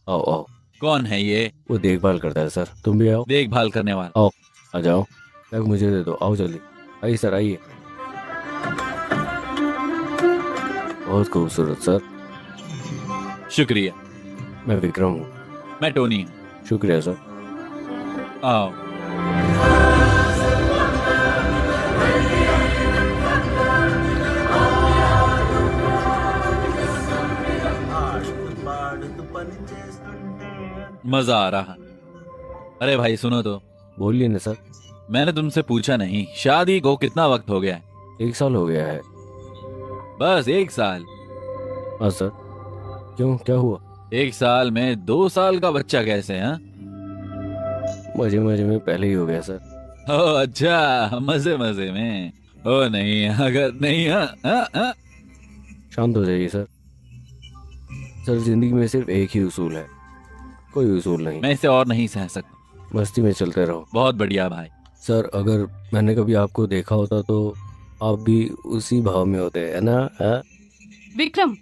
आओ आओ। कौन है ये? वो देखभाल करता है सर। तुम भी आओ। देखभाल करने वाला? आओ, आ जाओ। बैग मुझे दे दो। आओ जल्दी। आइए सर, आइए। बहुत खूबसूरत सर। शुक्रिया। मैं विक्रम हूँ। मैं टोनी हूँ। शुक्रिया सर। आओ। मजा आ रहा। अरे भाई सुनो तो। बोलिए ना सर। मैंने तुमसे पूछा नहीं, शादी को कितना वक्त हो गया है? 1 साल हो गया है। बस 1 साल? हाँ सर। क्यों, क्या हुआ? 1 साल में 2 साल का बच्चा कैसे? हाँ, मजे मजे में पहले ही हो गया सर। ओह अच्छा, मजे मजे में। ओ नहीं, अगर नहीं। हाँ हाँ हाँ। शांत हो जाइए सर। सर, जिंदगी में सिर्फ एक ही उसूल है, कोई उसूल नहीं। मैं इसे और नहीं सह सकता। मस्ती में चलते रहो। बहुत बढ़िया भाई। सर, अगर मैंने कभी आपको देखा होता तो आप भी उसी भाव में होते, है ना? हाँ? विक्रम,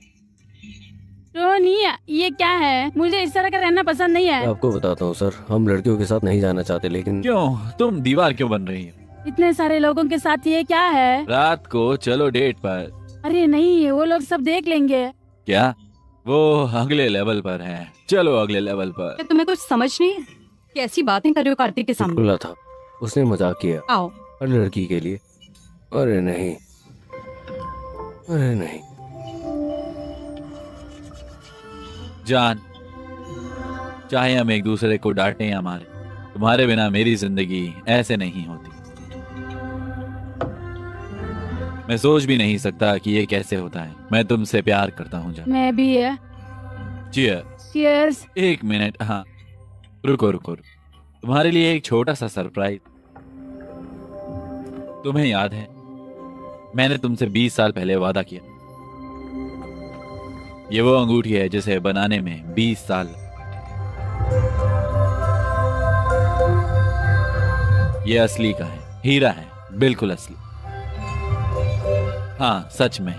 रोनी, ये क्या है? मुझे इस तरह का रहना पसंद नहीं मैं है। आपको बताता हूँ सर, हम लड़कियों के साथ नहीं जाना चाहते, लेकिन क्यों, तुम दीवार क्यों बन रही हो? इतने सारे लोगों के साथ ये क्या है? रात को चलो डेट पर। अरे नहीं, वो लोग सब देख लेंगे। क्या? वो अगले लेवल पर है, चलो अगले लेवल पर। क्या तुम्हें कुछ समझ नहीं है? कैसी बातें कर रहे हो कार्तिक के सामने? खुला था, उसने मजाक किया आओ। हर लड़की के लिए। अरे नहीं, अरे नहीं। जान, चाहे हम एक दूसरे को डांटें या मारें, तुम्हारे बिना मेरी जिंदगी ऐसे नहीं होती। मैं सोच भी नहीं सकता कि ये कैसे होता है। मैं तुमसे प्यार करता हूँ जान। मैं भी है। चियर। चीयर्स। 1 मिनट। हाँ, रुको रुको रुको। तुम्हारे लिए एक छोटा सा सरप्राइज। तुम्हें याद है, मैंने तुमसे 20 साल पहले वादा किया। ये वो अंगूठी है जिसे बनाने में 20 साल। ये असली का है, हीरा है, बिल्कुल असली। हाँ, सच में।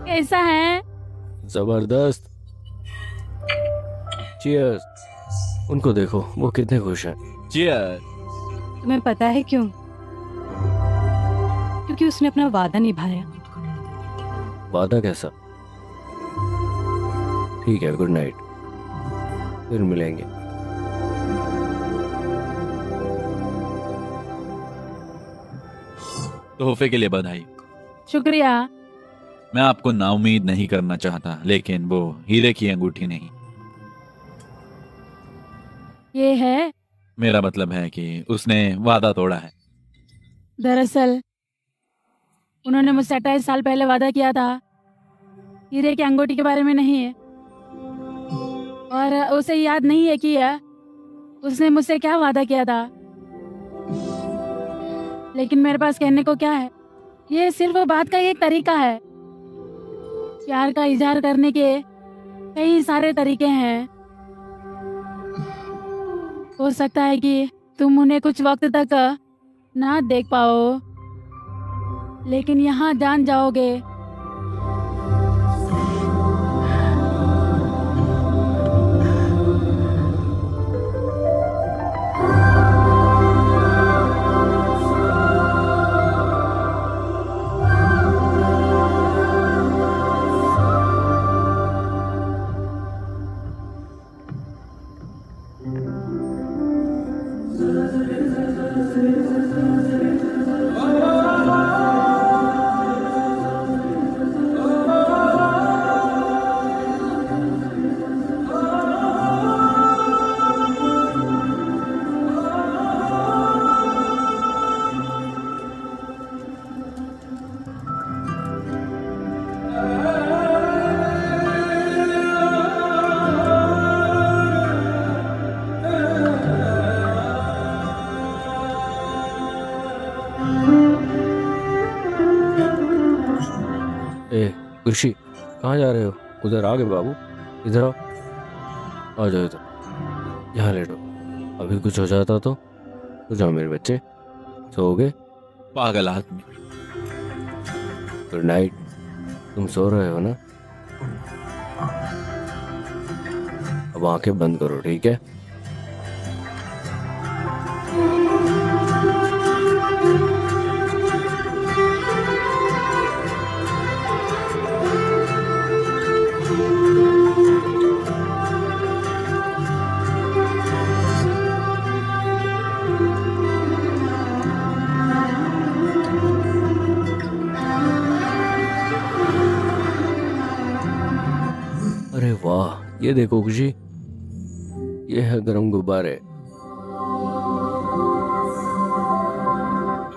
कैसा है? जबरदस्त। चीयर्स। उनको देखो, वो कितने खुश हैं। चियर। तुम्हें पता है क्यों? क्योंकि उसने अपना वादा निभाया। वादा कैसा? ठीक है, गुड नाइट, फिर मिलेंगे। तोहफे के लिए बधाई। शुक्रिया। मैं आपको नाउम्मीद नहीं करना चाहता, लेकिन वो हीरे की अंगूठी नहीं। ये है। मेरा मतलब है कि उसने वादा तोड़ा है। दरअसल उन्होंने मुझसे 28 साल पहले वादा किया था, हीरे की अंगूठी के बारे में नहीं है। और उसे याद नहीं है कि उसने मुझसे क्या वादा किया था। लेकिन मेरे पास कहने को क्या है? ये सिर्फ बात का एक तरीका है। प्यार का इजहार करने के कई सारे तरीके हैं। हो सकता है कि तुम उन्हें कुछ वक्त तक ना देख पाओ, लेकिन यहाँ जान जाओगे। खुशी, कहाँ जा रहे हो? उधर आ गए बाबू, इधर आओ। आ जाओ इधर, यहाँ लेटो। अभी कुछ हो जाता तो जाओ मेरे बच्चे, सोओगे? पागल आदमी। Good night. तुम सो रहे हो ना? अब आंखें बंद करो, ठीक है? ये देखो खुशी, ये है गर्म गुब्बारे।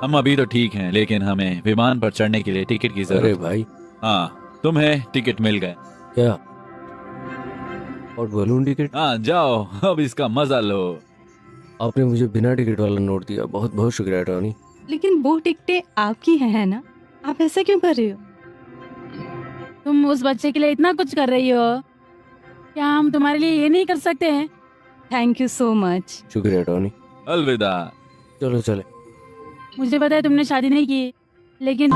हम अभी तो ठीक हैं, लेकिन हमें विमान पर चढ़ने के लिए टिकट की अरे जरूरत। भाई, हाँ, तुम्हें टिकट मिल गए। क्या? और बलून टिकट? हाँ, जाओ अब इसका मजा लो। आपने मुझे बिना टिकट वाला नोट दिया, बहुत बहुत शुक्रिया टॉनी। लेकिन वो टिकटें आपकी हैं, है ना? आप ऐसा क्यों कर रहे हो? तुम उस बच्चे के लिए इतना कुछ कर रही हो, क्या हम तुम्हारे लिए ये नहीं कर सकते हैं? Thank you so much. शुक्रिया टॉनी। अलविदा। चलो चले। मुझे पता है तुमने शादी नहीं की, लेकिन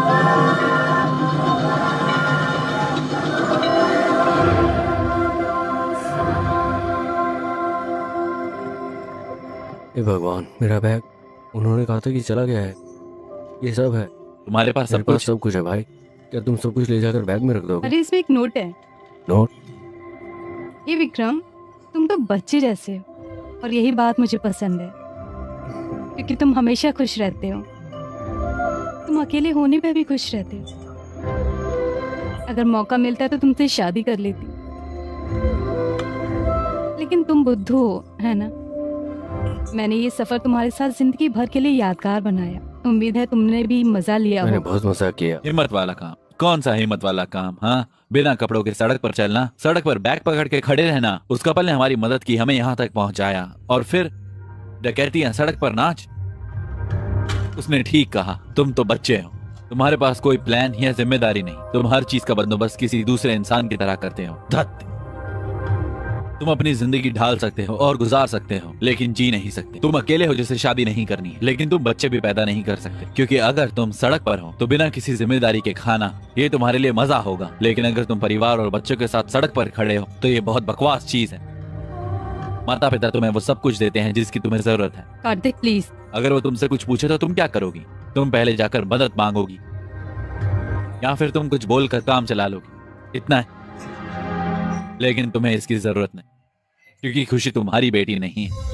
हे भगवान, मेरा बैग। उन्होंने कहा था कि चला गया है। ये सब है। तुम्हारे पास मेरे सब पास कुछ? सब कुछ है भाई। क्या तुम सब कुछ ले जाकर बैग में रख दोगे? अरे इसमें एक नोट है। नोट? ये विक्रम, तुम तो बच्चे जैसे हो और यही बात मुझे पसंद है, क्योंकि तुम हमेशा खुश रहते हो। तुम अकेले होने पे भी खुश रहते हो। अगर मौका मिलता तो तुमसे शादी कर लेती, लेकिन तुम बुद्धू हो, है ना? मैंने ये सफर तुम्हारे साथ जिंदगी भर के लिए यादगार बनाया। उम्मीद है तुमने भी मजा लिया मैंने होगा। बहुत मजा किया। हिम्मत वाला काम? कौन सा हिम्मत वाला काम? हाँ, बिना कपड़ों के सड़क पर चलना, सड़क पर बैग पकड़ के खड़े रहना। उस कपल ने हमारी मदद की, हमें यहाँ तक पहुँचाया, और फिर डकैतियां, सड़क पर नाच। उसने ठीक कहा, तुम तो बच्चे हो, तुम्हारे पास कोई प्लान या जिम्मेदारी नहीं। तुम हर चीज का बंदोबस्त किसी दूसरे इंसान की तरह करते हो। धत! तुम अपनी जिंदगी ढाल सकते हो और गुजार सकते हो, लेकिन जी नहीं सकते। तुम अकेले हो जिसे शादी नहीं करनी है, लेकिन तुम बच्चे भी पैदा नहीं कर सकते, क्योंकि अगर तुम सड़क पर हो तो बिना किसी जिम्मेदारी के खाना, ये तुम्हारे लिए मजा होगा। लेकिन अगर तुम परिवार और बच्चों के साथ सड़क पर खड़े हो तो ये बहुत बकवास चीज है। माता पिता तुम्हें वो सब कुछ देते हैं जिसकी तुम्हें जरूरत है। कार्तिक प्लीज। अगर वो तुमसे कुछ पूछे तो तुम क्या करोगी? तुम पहले जाकर मदद मांगोगी, या फिर तुम कुछ बोलकर काम चला लोगी। इतना है। लेकिन तुम्हें इसकी जरूरत नहीं, क्योंकि खुशी तुम्हारी बेटी नहीं है।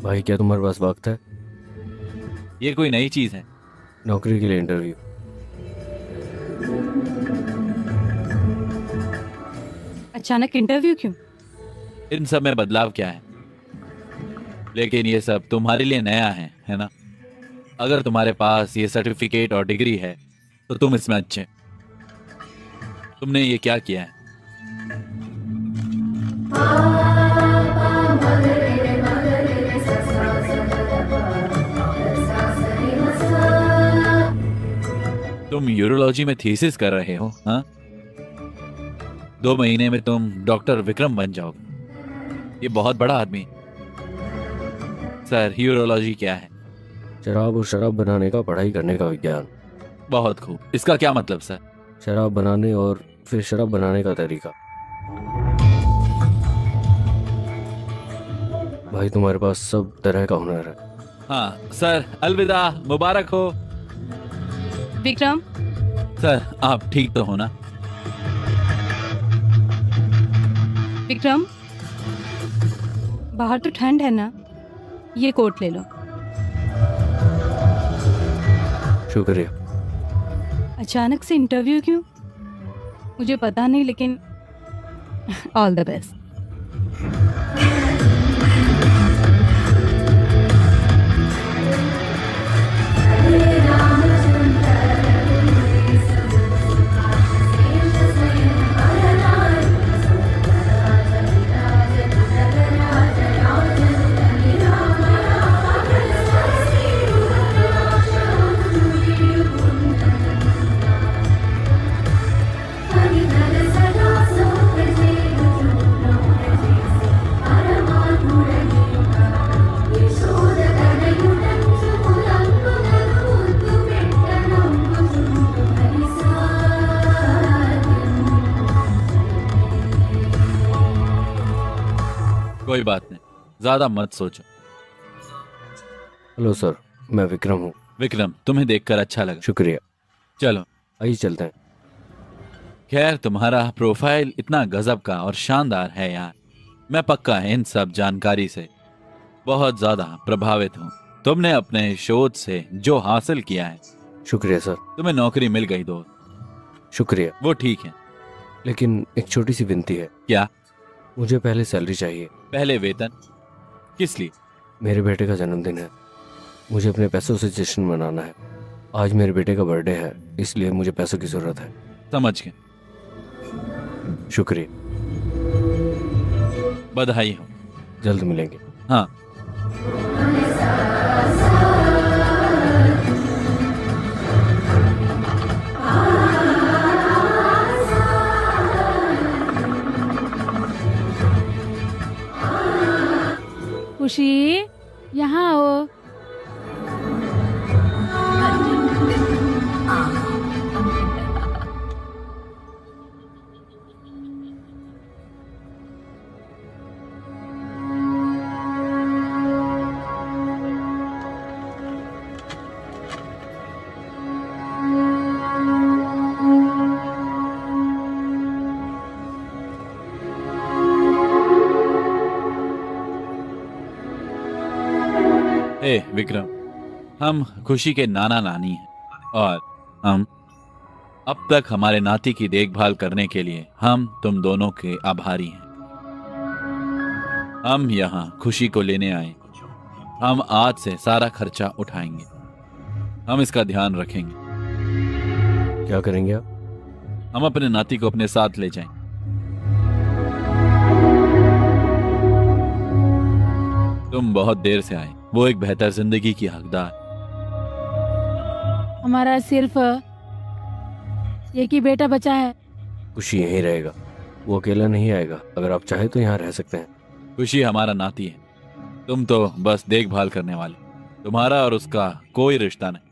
भाई, क्या तुम्हारे पास वक्त है? ये कोई नई चीज है? नौकरी के लिए इंटरव्यू। अचानक इंटरव्यू क्यों? इन सब में बदलाव क्या है? लेकिन ये सब तुम्हारे लिए नया है ना? अगर तुम्हारे पास ये सर्टिफिकेट और डिग्री है तो तुम इसमें अच्छे। तुमने ये क्या किया है? तुम यूरोलॉजी में थीसिस कर रहे हो? हाँ, 2 महीने में तुम डॉक्टर विक्रम बन जाओगे। ये बहुत बड़ा आदमी। सर, यूरोलॉजी क्या है? शराब और शराब बनाने का पढ़ाई करने का विज्ञान। बहुत खूब। इसका क्या मतलब सर? शराब बनाने और फिर शराब बनाने का तरीका। भाई, तुम्हारे पास सब तरह का हुनर है। हाँ सर, अलविदा, मुबारक हो। विक्रम, सर, आप ठीक तो हो ना? विक्रम, बाहर तो ठंड है ना? ये कोट ले लो। शुक्रिया। अचानक से इंटरव्यू क्यों? मुझे पता नहीं, लेकिन ऑल द बेस्ट। कोई बात नहीं, ज्यादा मत सोचो। हेलो सर, मैं विक्रम हूँ। विक्रम, तुम्हें देखकर अच्छा लगा। शुक्रिया। चलो आइए चलते हैं। खैर, तुम्हारा प्रोफाइल इतना गजब का और शानदार है यार। मैं पक्का इन सब जानकारी से बहुत ज्यादा प्रभावित हूँ। तुमने अपने शोध से जो हासिल किया है, शुक्रिया सर। तुम्हें नौकरी मिल गई दोस्त। शुक्रिया। वो ठीक है, लेकिन एक छोटी सी विनती है। क्या? मुझे पहले सैलरी चाहिए। पहले वेतन? किस लिए? मेरे बेटे का जन्मदिन है, मुझे अपने पैसों से जश्न मनाना है। आज मेरे बेटे का बर्थडे है, इसलिए मुझे पैसों की जरूरत है। समझ गए। शुक्रिया। बधाई हो। जल्द मिलेंगे। हाँ। खुशी, यहाँ आओ। ए विक्रम, हम खुशी के नाना नानी हैं और हम अब तक हमारे नाती की देखभाल करने के लिए हम तुम दोनों के आभारी हैं। हम यहाँ खुशी को लेने आए। हम आज से सारा खर्चा उठाएंगे। हम इसका ध्यान रखेंगे। क्या करेंगे आप? हम अपने नाती को अपने साथ ले जाएंगे। तुम बहुत देर से आए। वो एक बेहतर जिंदगी की हकदार। हमारा सिर्फ एक ही बेटा बचा है। खुशी यहीं रहेगा, वो अकेला नहीं आएगा। अगर आप चाहे तो यहाँ रह सकते हैं। खुशी हमारा नाती है, तुम तो बस देखभाल करने वाले। तुम्हारा और उसका कोई रिश्ता नहीं।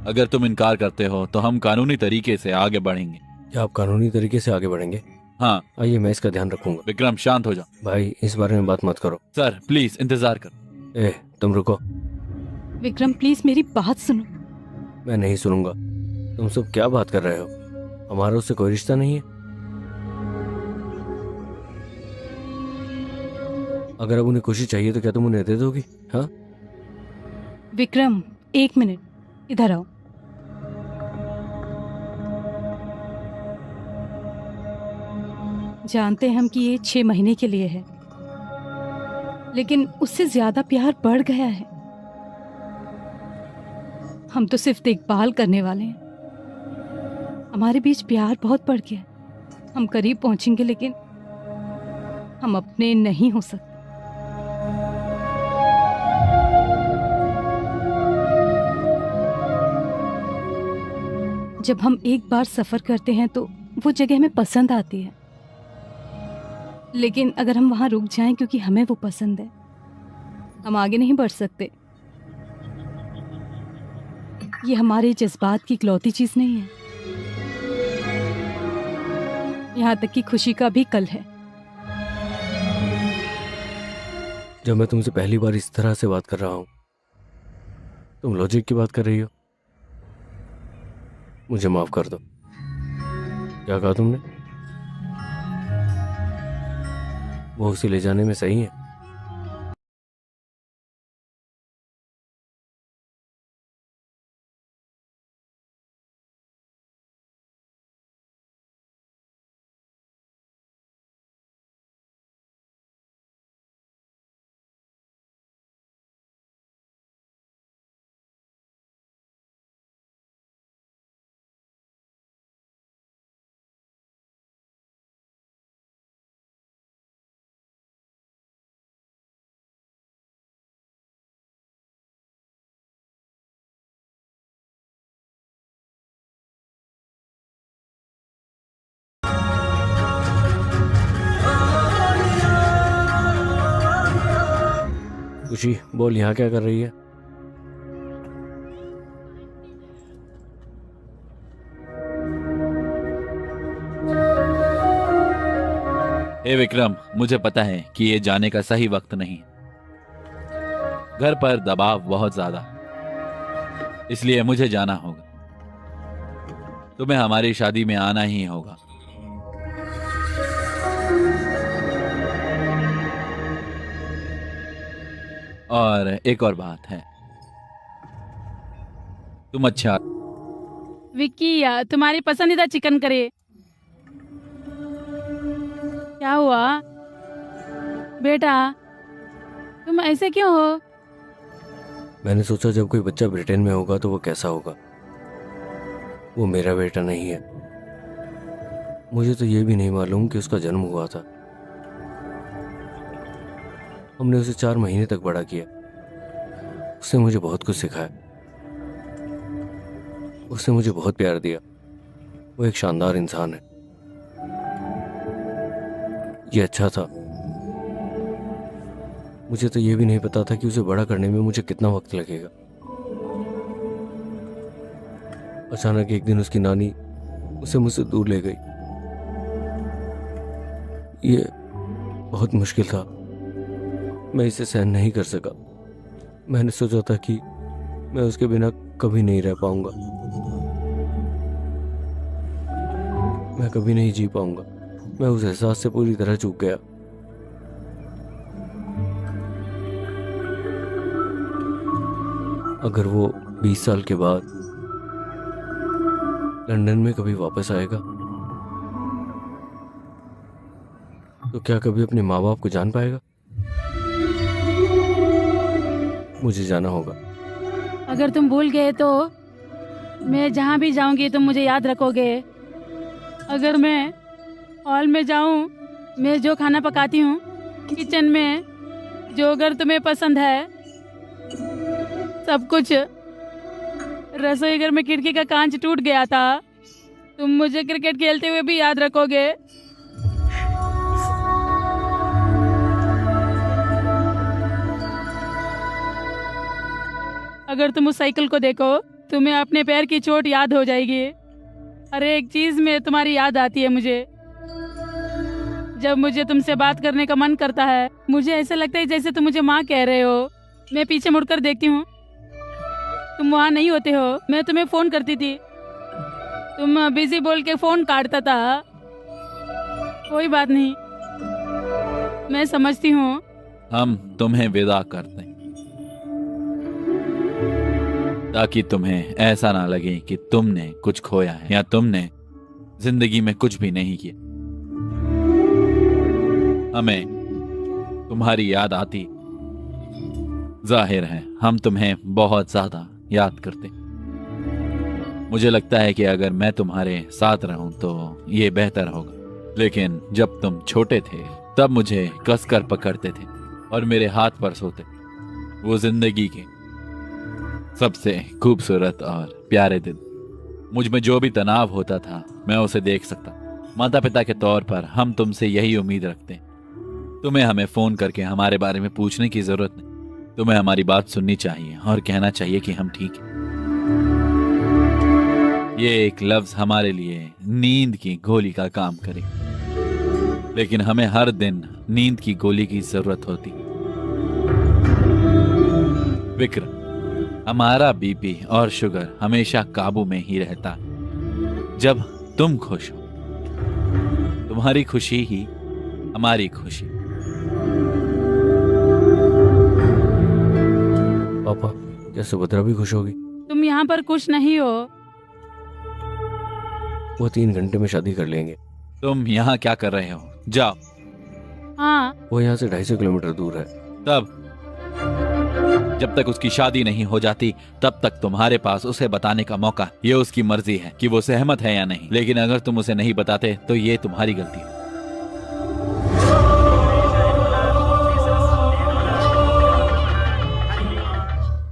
अगर तुम इनकार करते हो तो हम कानूनी तरीके से आगे बढ़ेंगे। क्या आप कानूनी तरीके से आगे बढ़ेंगे? हाँ। आइए, मैं इसका ध्यान रखूंगा। विक्रम, शांत हो जाओ। भाई, इस बारे में बात मत करो। सर प्लीज इंतजार करो। ए, तुम रुको। विक्रम प्लीज मेरी बात सुनो। मैं नहीं सुनूंगा। तुम सब क्या बात कर रहे हो? हमारा उससे कोई रिश्ता नहीं है। अगर अब उन्हें खुशी चाहिए तो क्या तुम उन्हें दे दोगी? हाँ? विक्रम, एक मिनट, इधर आओ। जानते हैं हम कि ये 6 महीने के लिए है, लेकिन उससे ज्यादा प्यार बढ़ गया है। हम तो सिर्फ देखभाल करने वाले हैं। हमारे बीच प्यार बहुत बढ़ गया है। हम करीब पहुंचेंगे, लेकिन हम अपने नहीं हो सकते। जब हम एक बार सफर करते हैं तो वो जगह हमें पसंद आती है, लेकिन अगर हम वहां रुक जाएं क्योंकि हमें वो पसंद है, हम आगे नहीं बढ़ सकते। ये हमारे जज्बात की इकलौती चीज नहीं है। यहाँ तक कि खुशी का भी कल है। जब मैं तुमसे पहली बार इस तरह से बात कर रहा हूं, तुम लॉजिक की बात कर रही हो। मुझे माफ कर दो। क्या कहा तुमने? वो उसे ले जाने में सही है? खुशी, बोल, यहाँ क्या कर रही है? हे विक्रम, मुझे पता है कि ये जाने का सही वक्त नहीं है। घर पर दबाव बहुत ज्यादा, इसलिए मुझे जाना होगा। तुम्हें हमारी शादी में आना ही होगा। और एक और बात है, तुम अच्छा विक्की, तुम्हारी पसंदीदा चिकन करी। क्या हुआ बेटा, तुम ऐसे क्यों हो? मैंने सोचा जब कोई बच्चा ब्रिटेन में होगा तो वो कैसा होगा। वो मेरा बेटा नहीं है। मुझे तो ये भी नहीं मालूम कि उसका जन्म हुआ था। हमने उसे 4 महीने तक बड़ा किया। उसने मुझे बहुत कुछ सिखाया। उसने मुझे बहुत प्यार दिया। वो एक शानदार इंसान है। ये अच्छा था। मुझे तो ये भी नहीं पता था कि उसे बड़ा करने में मुझे कितना वक्त लगेगा। अचानक एक दिन उसकी नानी उसे मुझसे दूर ले गई। ये बहुत मुश्किल था। मैं इसे सहन नहीं कर सका। मैंने सोचा था कि मैं उसके बिना कभी नहीं रह पाऊंगा। मैं कभी नहीं जी पाऊंगा। मैं उस एहसास से पूरी तरह चूक गया। अगर वो 20 साल के बाद लंदन में कभी वापस आएगा तो क्या कभी अपने माँ बाप को जान पाएगा? मुझे जाना होगा। अगर तुम भूल गए तो मैं जहाँ भी जाऊंगी तुम मुझे याद रखोगे। अगर मैं हॉल में जाऊं, मैं जो खाना पकाती हूँ किचन में, जो अगर तुम्हें पसंद है सब कुछ, रसोई घर में खिड़की का कांच टूट गया था, तुम मुझे क्रिकेट खेलते हुए भी याद रखोगे। अगर तुम उस साइकिल को देखो तुम्हें अपने पैर की चोट याद हो जाएगी। हर एक चीज में तुम्हारी याद आती है मुझे। जब मुझे तुमसे बात करने का मन करता है मुझे ऐसा लगता है जैसे तुम मुझे माँ कह रहे हो। मैं पीछे मुड़कर देखती हूँ, तुम वहाँ नहीं होते हो। मैं तुम्हें फोन करती थी, तुम बिजी बोल के फोन काटता था। कोई बात नहीं, मैं समझती हूँ। हम तुम्हें विदा करते हैं ताकि तुम्हें ऐसा ना लगे कि तुमने कुछ खोया है या तुमने जिंदगी में कुछ भी नहीं किया। हमें तुम्हारी याद आती, जाहिर है हम तुम्हें बहुत ज्यादा याद करते। मुझे लगता है कि अगर मैं तुम्हारे साथ रहूं तो ये बेहतर होगा। लेकिन जब तुम छोटे थे तब मुझे कसकर पकड़ते थे और मेरे हाथ पर सोते। वो जिंदगी के सबसे खूबसूरत और प्यारे दिन। मुझ में जो भी तनाव होता था मैं उसे देख सकता। माता पिता के तौर पर हम तुमसे यही उम्मीद रखते हैं। तुम्हें हमें फोन करके हमारे बारे में पूछने की जरूरत नहीं। तुम्हें हमारी बात सुननी चाहिए और कहना चाहिए कि हम ठीक हैं। ये एक लफ्ज हमारे लिए नींद की गोली का काम करे, लेकिन हमें हर दिन नींद की गोली की जरूरत होती। विक्रम, हमारा बीपी और शुगर हमेशा काबू में ही रहता है जब तुम खुश हो। तुम्हारी खुशी ही हमारी खुशी। पापा, क्या सुभद्रा भी खुश होगी? तुम यहाँ पर खुश नहीं हो। वो 3 घंटे में शादी कर लेंगे। तुम यहाँ क्या कर रहे हो? जाओ। हाँ, वो यहाँ से 250 किलोमीटर दूर है। तब जब तक उसकी शादी नहीं हो जाती तब तक तुम्हारे पास उसे बताने का मौका। ये उसकी मर्जी है कि वो सहमत है या नहीं। लेकिन अगर तुम उसे नहीं बताते तो ये तुम्हारी गलती है।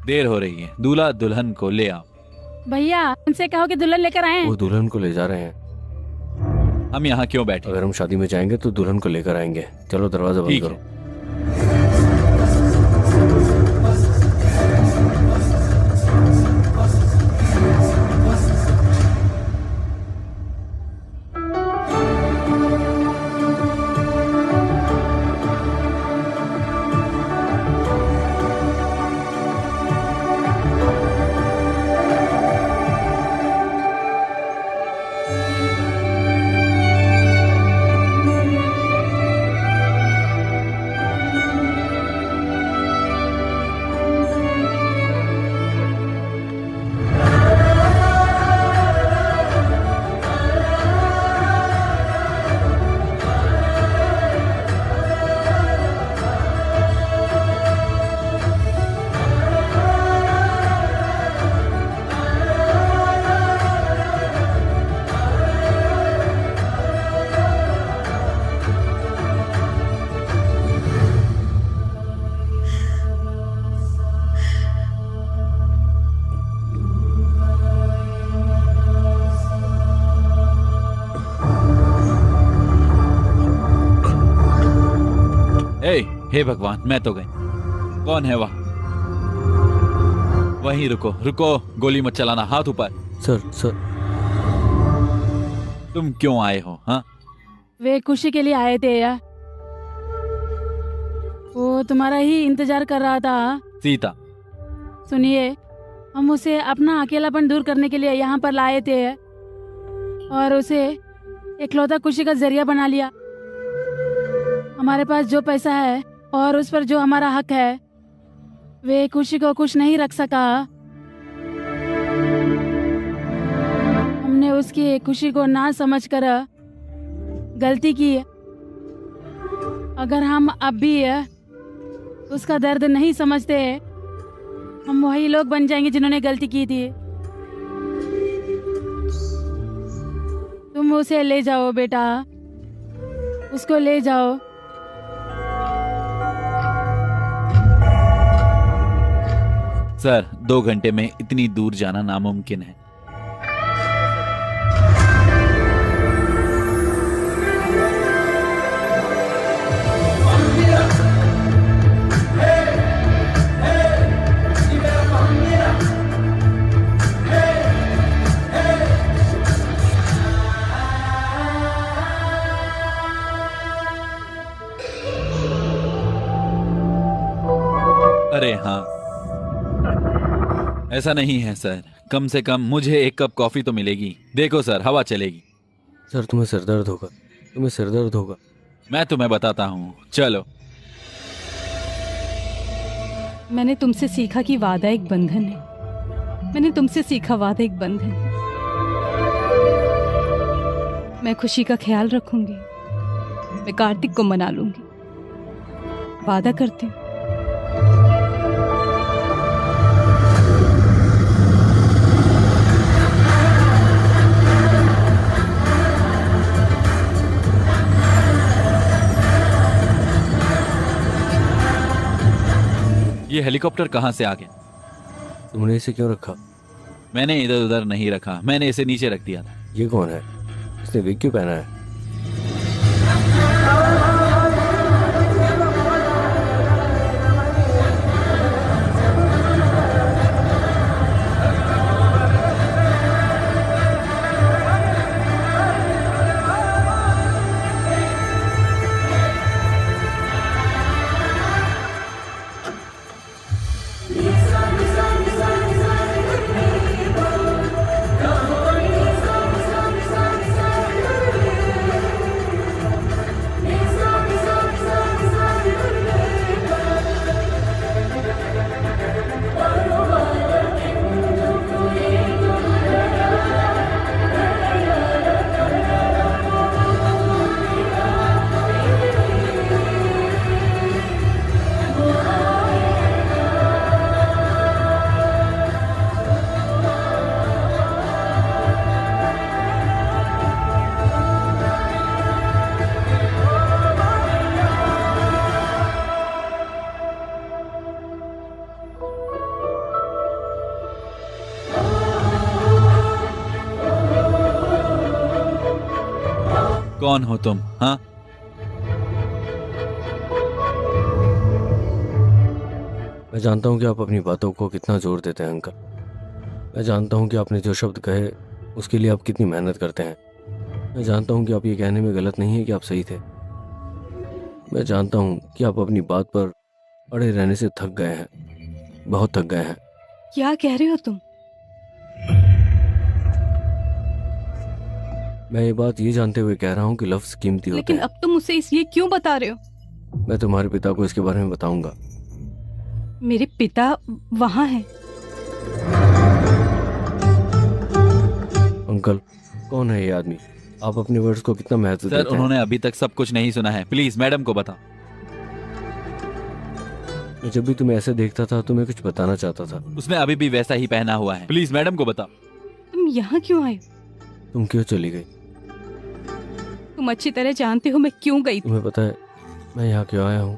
देर हो रही है, दूल्हा दुल्हन को ले आओ। भैया उनसे कहो कि दुल्हन लेकर आए। वो दुल्हन को ले जा रहे हैं। हम यहाँ क्यों बैठे? अगर हम शादी में जाएंगे तो दुल्हन को लेकर आएंगे। चलो दरवाजा बंद ठीक करो। है। हे भगवान, मैं तो गई। कौन है वहाँ? वहीं रुको, रुको, गोली मत चलाना, हाथ ऊपर। सर तुम क्यों आए हो? हाँ, वे खुशी के लिए आए थे यार, वो तुम्हारा ही इंतजार कर रहा था। सीता, सुनिए, हम उसे अपना अकेलापन दूर करने के लिए यहाँ पर लाए थे और उसे इकलौता खुशी का जरिया बना लिया। हमारे पास जो पैसा है और उस पर जो हमारा हक है, वे खुशी को खुश नहीं रख सका। हमने उसकी खुशी को ना समझकर गलती की। अगर हम अब भी उसका दर्द नहीं समझते, हम वही लोग बन जाएंगे जिन्होंने गलती की थी। तुम उसे ले जाओ बेटा, उसको ले जाओ। सर 2 घंटे में इतनी दूर जाना नामुमकिन है। अरे हाँ, ऐसा नहीं है सर, कम से कम मुझे 1 कप कॉफी तो मिलेगी। देखो सर, हवा चलेगी। सर तुम्हें सिरदर्द होगा। मैं तुम्हें बताता हूँ, चलो। मैंने तुमसे सीखा कि वादा एक बंधन है। मैंने तुमसे सीखा वादा एक बंधन है। मैं खुशी का ख्याल रखूंगी, मैं कार्तिक को मना लूंगी, वादा करती हूँ। ये हेलीकॉप्टर कहाँ से आ गया? तुमने इसे क्यों रखा? मैंने इधर उधर नहीं रखा, मैंने इसे नीचे रख दिया था। ये कौन है? इसने विग क्यों पहना है? कौन हो तुम? हाँ, मैं जानता हूँ कि आप अपनी बातों को कितना जोर देते हैं अंकल। मैं जानता हूँ कि आपने जो शब्द कहे उसके लिए आप कितनी मेहनत करते हैं। मैं जानता हूँ कि आप ये कहने में गलत नहीं है कि आप सही थे। मैं जानता हूँ कि आप अपनी बात पर अड़े रहने से थक गए हैं, बहुत थक गए हैं। क्या कह रहे हो तुम? मैं ये बात ये जानते हुए कह रहा हूँ कि लफ्ज कीमती होते लेकिन हैं। अब तुम उसे इसलिए क्यों बता रहे हो? मैं तुम्हारे पिता को इसके बारे में बताऊंगा। मेरे पिता वहाँ हैं। अंकल, कौन है ये आदमी? आप अपने वर्ड्स को कितना महत्व सर देते हैं? उन्होंने अभी तक सब कुछ नहीं सुना है, प्लीज मैडम को बताओ। मैं जब भी तुम्हें ऐसे देखता था तो मैं कुछ बताना चाहता था। उसने अभी भी वैसा ही पहना हुआ है, प्लीज मैडम को बताओ। तुम यहाँ क्यों आए? तुम क्यों चली गई? तुम अच्छी तरह जानते हो मैं क्यों गई थी। तुम्हें पता है मैं यहाँ क्यों आया हूँ?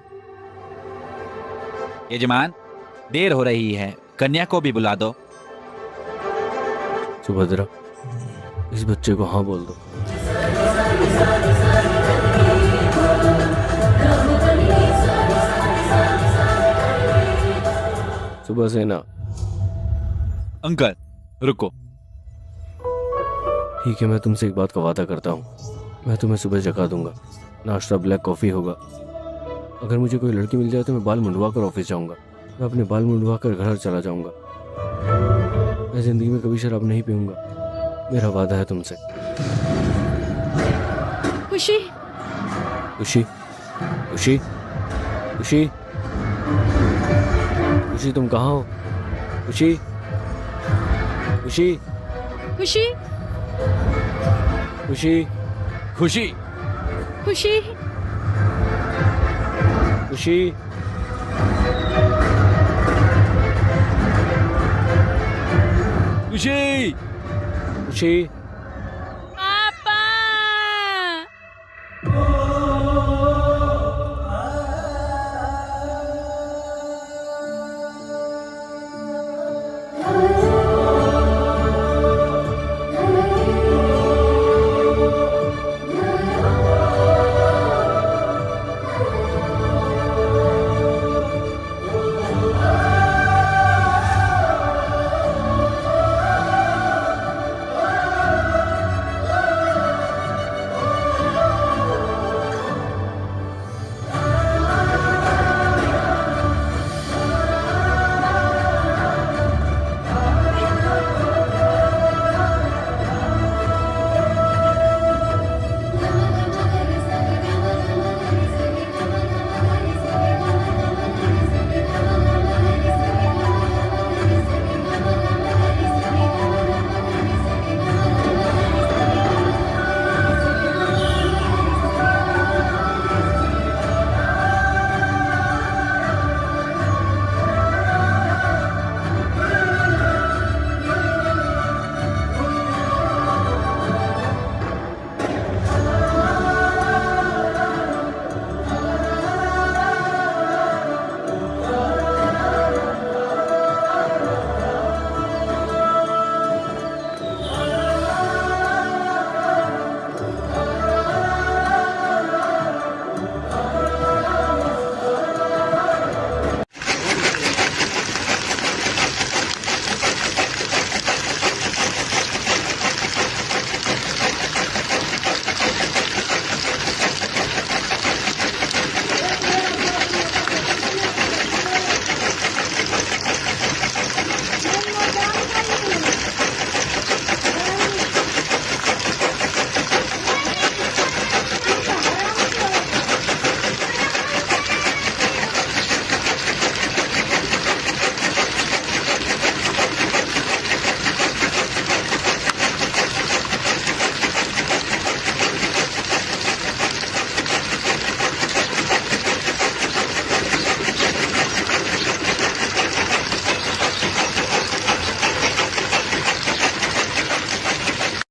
यजमान, देर हो रही है, कन्या को भी बुला दो। सुभद्रा, इस बच्चे को हाँ बोल दो। सुबह से ना। अंकल रुको। ठीक है, मैं तुमसे एक बात का वादा करता हूँ, मैं तुम्हें सुबह जगा दूंगा। नाश्ता ब्लैक कॉफ़ी होगा। अगर मुझे कोई लड़की मिल जाए तो मैं बाल मुंडवा कर ऑफिस जाऊंगा। मैं अपने बाल मुंडवा कर घर चला जाऊंगा। मैं जिंदगी में कभी शराब नहीं पीऊंगा। मेरा वादा है तुमसे। खुशी, खुशी, खुशी, खुशी, खुशी, तुम कहाँ हो? खुशी, खुशी, खुशी, खुशी, खुशी, खुशी, खुशी, खुशी, खुशी,